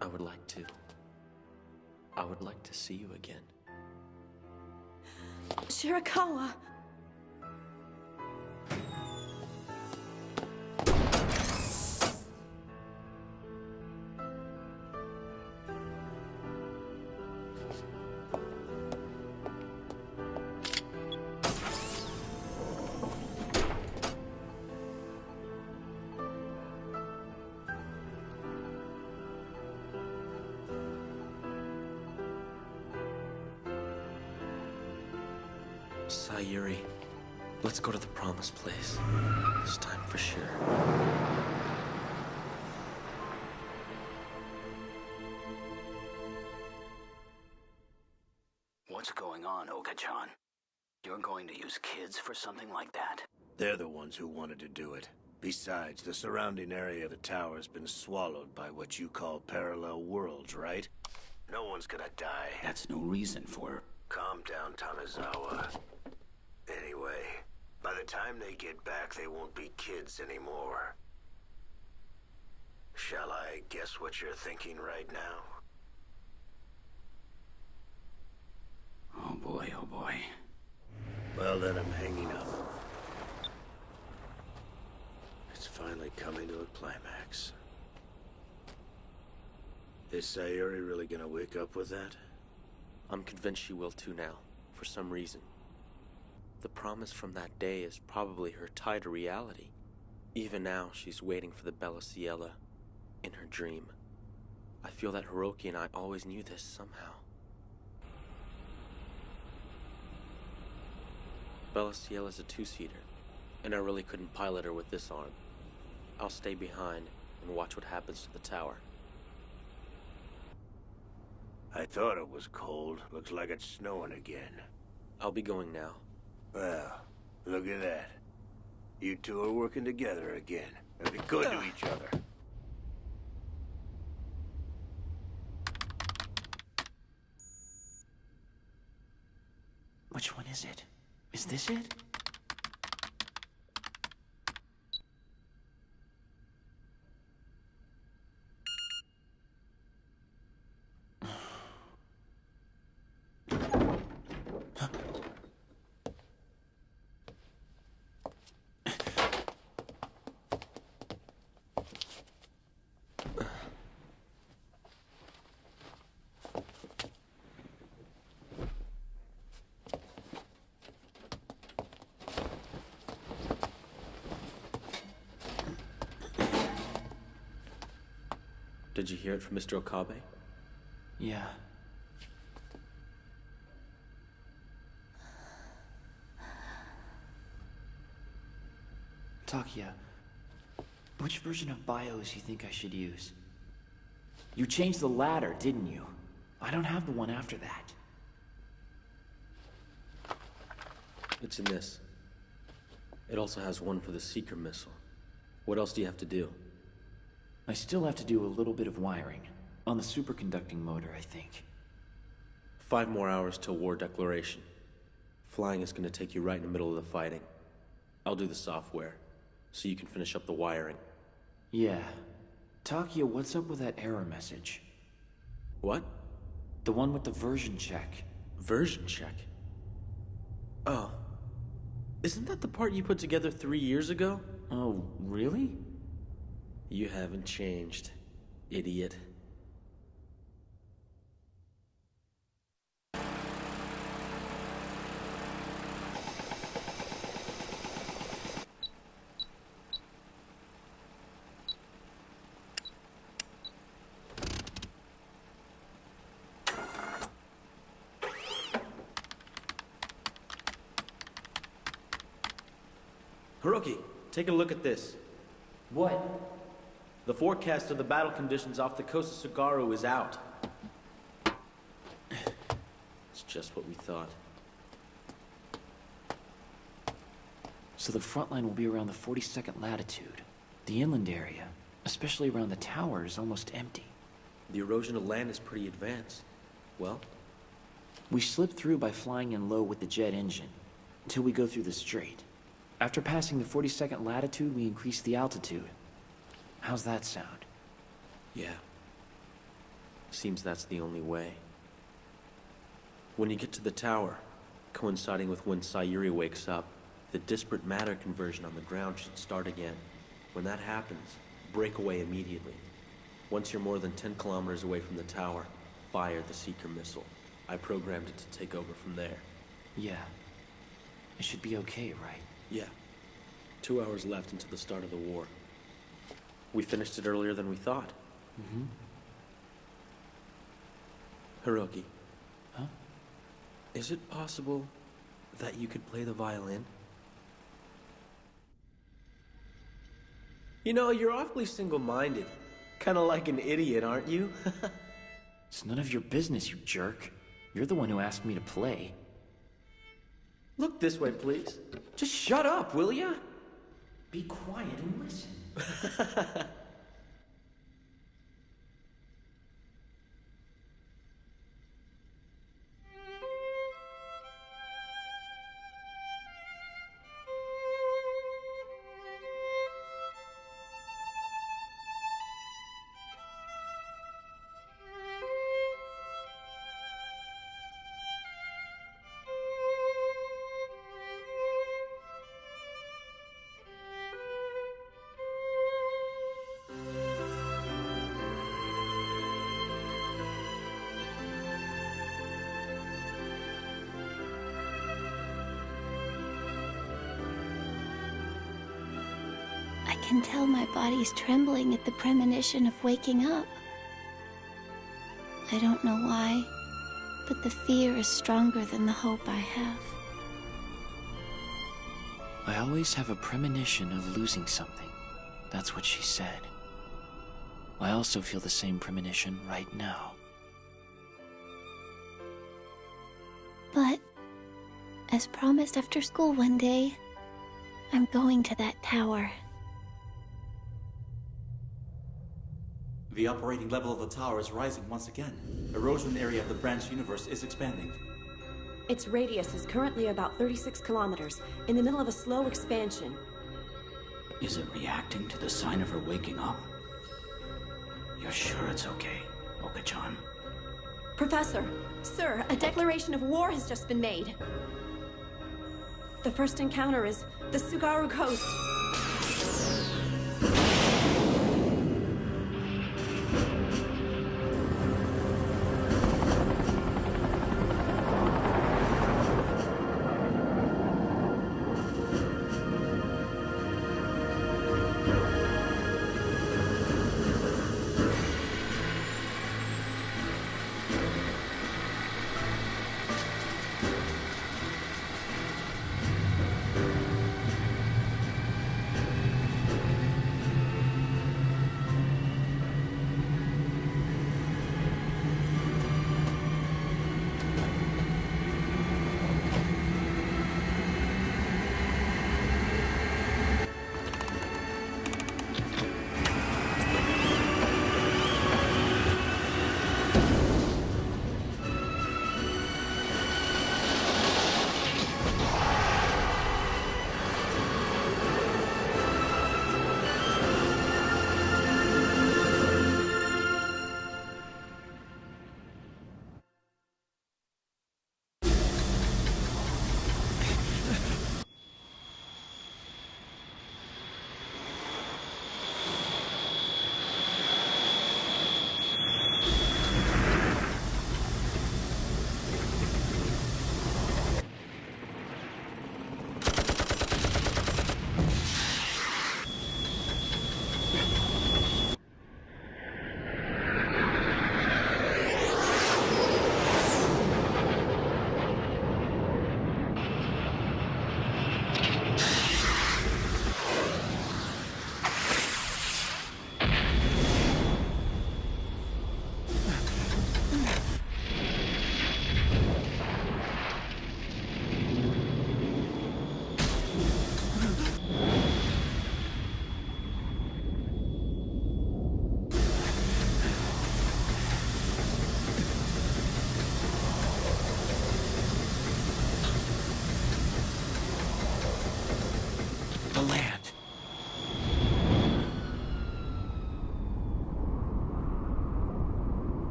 I would like to see you again. Shirakawa! Sayuri, let's go to the promised place. This time for sure. What's going on, Oka-chan? You're going to use kids for something like that? They're the ones who wanted to do it. Besides, the surrounding area of the tower has been swallowed by what you call parallel worlds, right? No one's gonna die. That's no reason for... Calm down, Tanazawa. Anyway, by the time they get back, they won't be kids anymore. Shall I guess what you're thinking right now? Oh boy, oh boy. Well, then I'm hanging up. It's finally coming to a climax. Is Sayuri really gonna wake up with that? I'm convinced she will too now, for some reason. The promise from that day is probably her tie to reality. Even now, she's waiting for the Bella Ciela in her dream. I feel that Hiroki and I always knew this somehow. Bella Ciela's a two-seater, and I really couldn't pilot her with this arm. I'll stay behind and watch what happens to the tower. I thought it was cold. Looks like it's snowing again. I'll be going now. Well, look at that. You two are working together again. And be good to each other. Which one is it? Is this it? Did you hear it from Mr. Okabe? Yeah. Takia, which version of BIOS you think I should use? You changed the ladder, didn't you? I don't have the one after that. It's in this. It also has one for the Seeker missile. What else do you have to do? I still have to do a little bit of wiring. On the superconducting motor, I think. 5 more hours till war declaration. Flying is gonna take you right in the middle of the fighting. I'll do the software, so you can finish up the wiring. Yeah. Takia, what's up with that error message? What? The one with the version check. Version check? Oh. Isn't that the part you put together 3 years ago? Oh, really? You haven't changed, idiot. Hiroki, take a look at this. What? The forecast of the battle conditions off the coast of Sagaru is out. It's just what we thought. So the front line will be around the 42nd latitude. The inland area, especially around the tower, is almost empty. The erosion of land is pretty advanced. Well, We slip through by flying in low with the jet engine, until we go through the strait. After passing the 42nd latitude, we increase the altitude. How's that sound? Yeah. Seems that's the only way. When you get to the tower, coinciding with when Sayuri wakes up, the disparate matter conversion on the ground should start again. When that happens, break away immediately. Once you're more than 10 kilometers away from the tower, fire the Seeker missile. I programmed it to take over from there. Yeah. It should be okay, right? Yeah. 2 hours left until the start of the war. We finished it earlier than we thought. Mm-hmm. Hiroki. Huh? Is it possible that you could play the violin? You know, you're awfully single-minded. Kinda like an idiot, aren't you? It's none of your business, you jerk. You're the one who asked me to play. Look this way, please. Just shut up, will ya? Be quiet and listen. I can tell my body's trembling at the premonition of waking up. I don't know why, but the fear is stronger than the hope I have. I always have a premonition of losing something. That's what she said. I also feel the same premonition right now. But, as promised after school one day, I'm going to that tower. The operating level of the tower is rising once again. Erosion area of the branch universe is expanding. Its radius is currently about 36 kilometers, in the middle of a slow expansion. Is it reacting to the sign of her waking up? You're sure it's okay, Oka-chan? Professor, sir, a declaration of war has just been made. The first encounter is the Tsugaru Coast.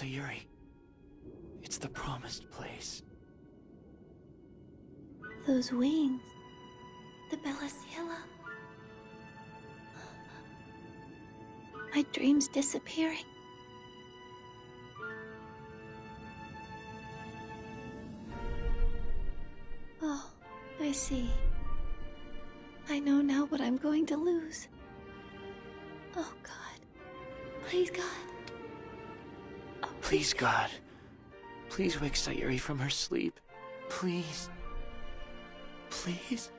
Sayuri, it's the promised place. Those wings. The Bella Ciela. My dream's disappearing. Oh, I see. I know now what I'm going to lose. Oh, God. Please, God. Oh, Please, God. Please wake Sayuri from her sleep. Please. Please.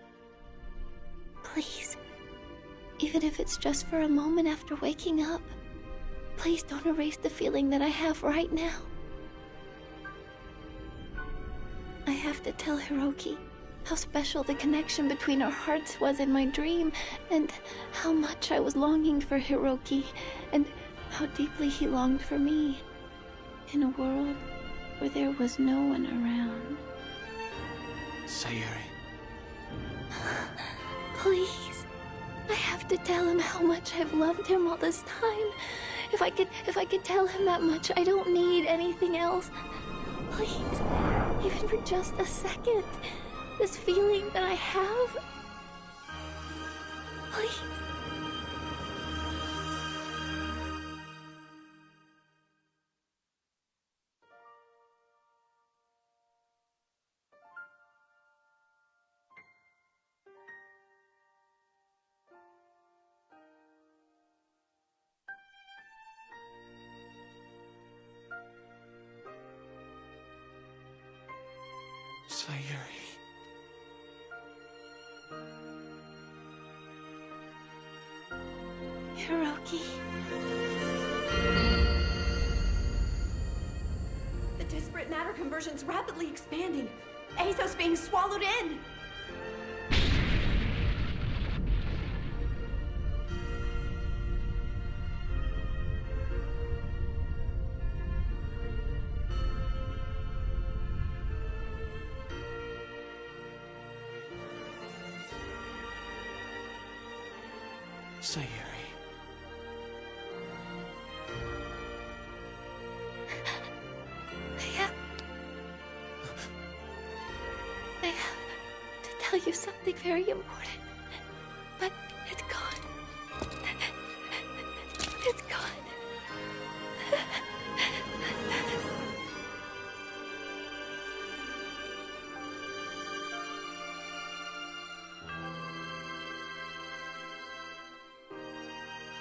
Please. Even if it's just for a moment after waking up. Please don't erase the feeling that I have right now. I have to tell Hiroki how special the connection between our hearts was in my dream, and how much I was longing for Hiroki, and how deeply he longed for me, in a world where there was no one around. Sayuri. Please. I have to tell him how much I've loved him all this time. If I could tell him that much, I don't need anything else. Please. Even for just a second. This feeling that I have. Please. Sayuri. Hiroki. The disparate matter conversion's rapidly expanding. Azo's being swallowed in. Sayuri. I have to tell you something very important. But it's gone. It's gone.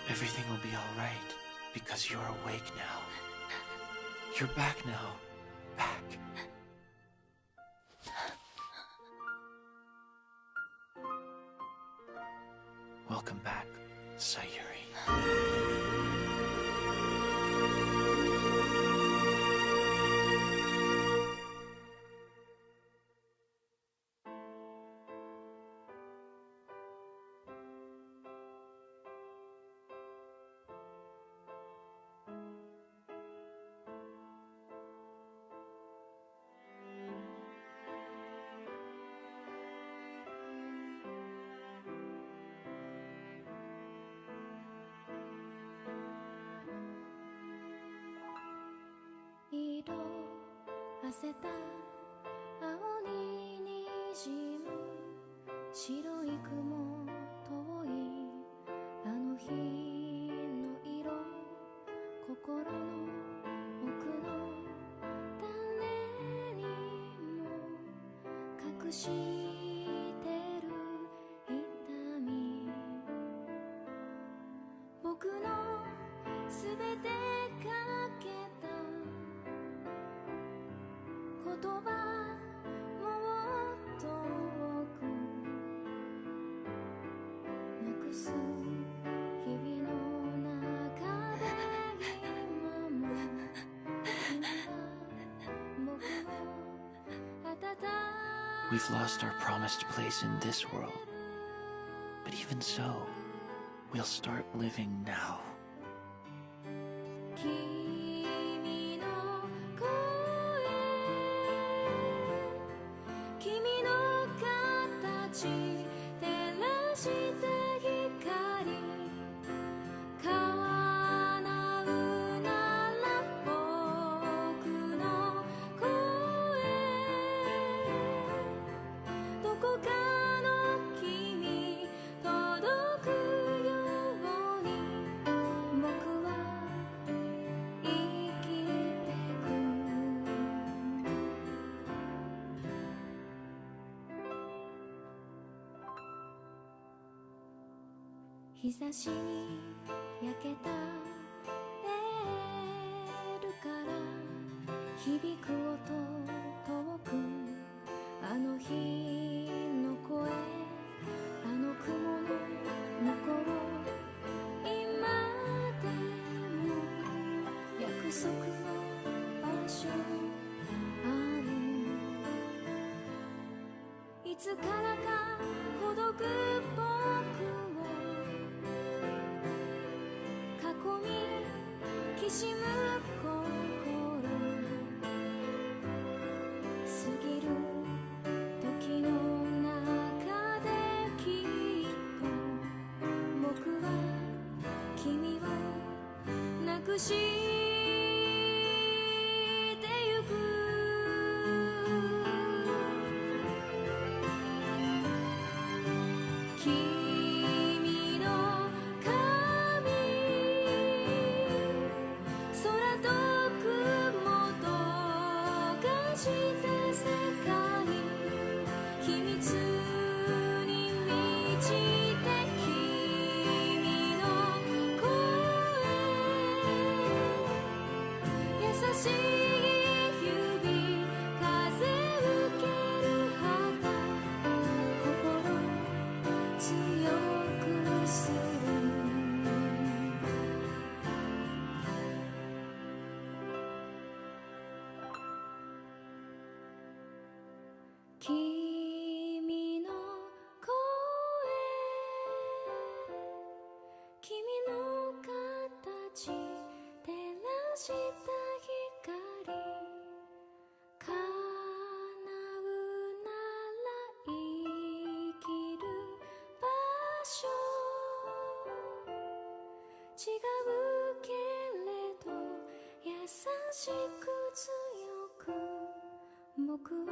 Everything will be all right, because you're awake now. You're back now. Back. Welcome back, Sayuri. We've lost our promised place in this world. But even so, we'll start living now. 日差しに焼けたレールから響く音遠く、あの日の声、あの雲の向こう、今でも約束の場所ある。いつからか孤独僕を囲みきしむ心、過ぎる時の中できっと僕は君をなくしてゆく。君の髪、空と雲と化した世界、秘密に満ちて君の声、優しい指風受ける旗、心強くする。君の声、君の形照らした光、叶うなら生きる場所、違うけれど優しく強く僕は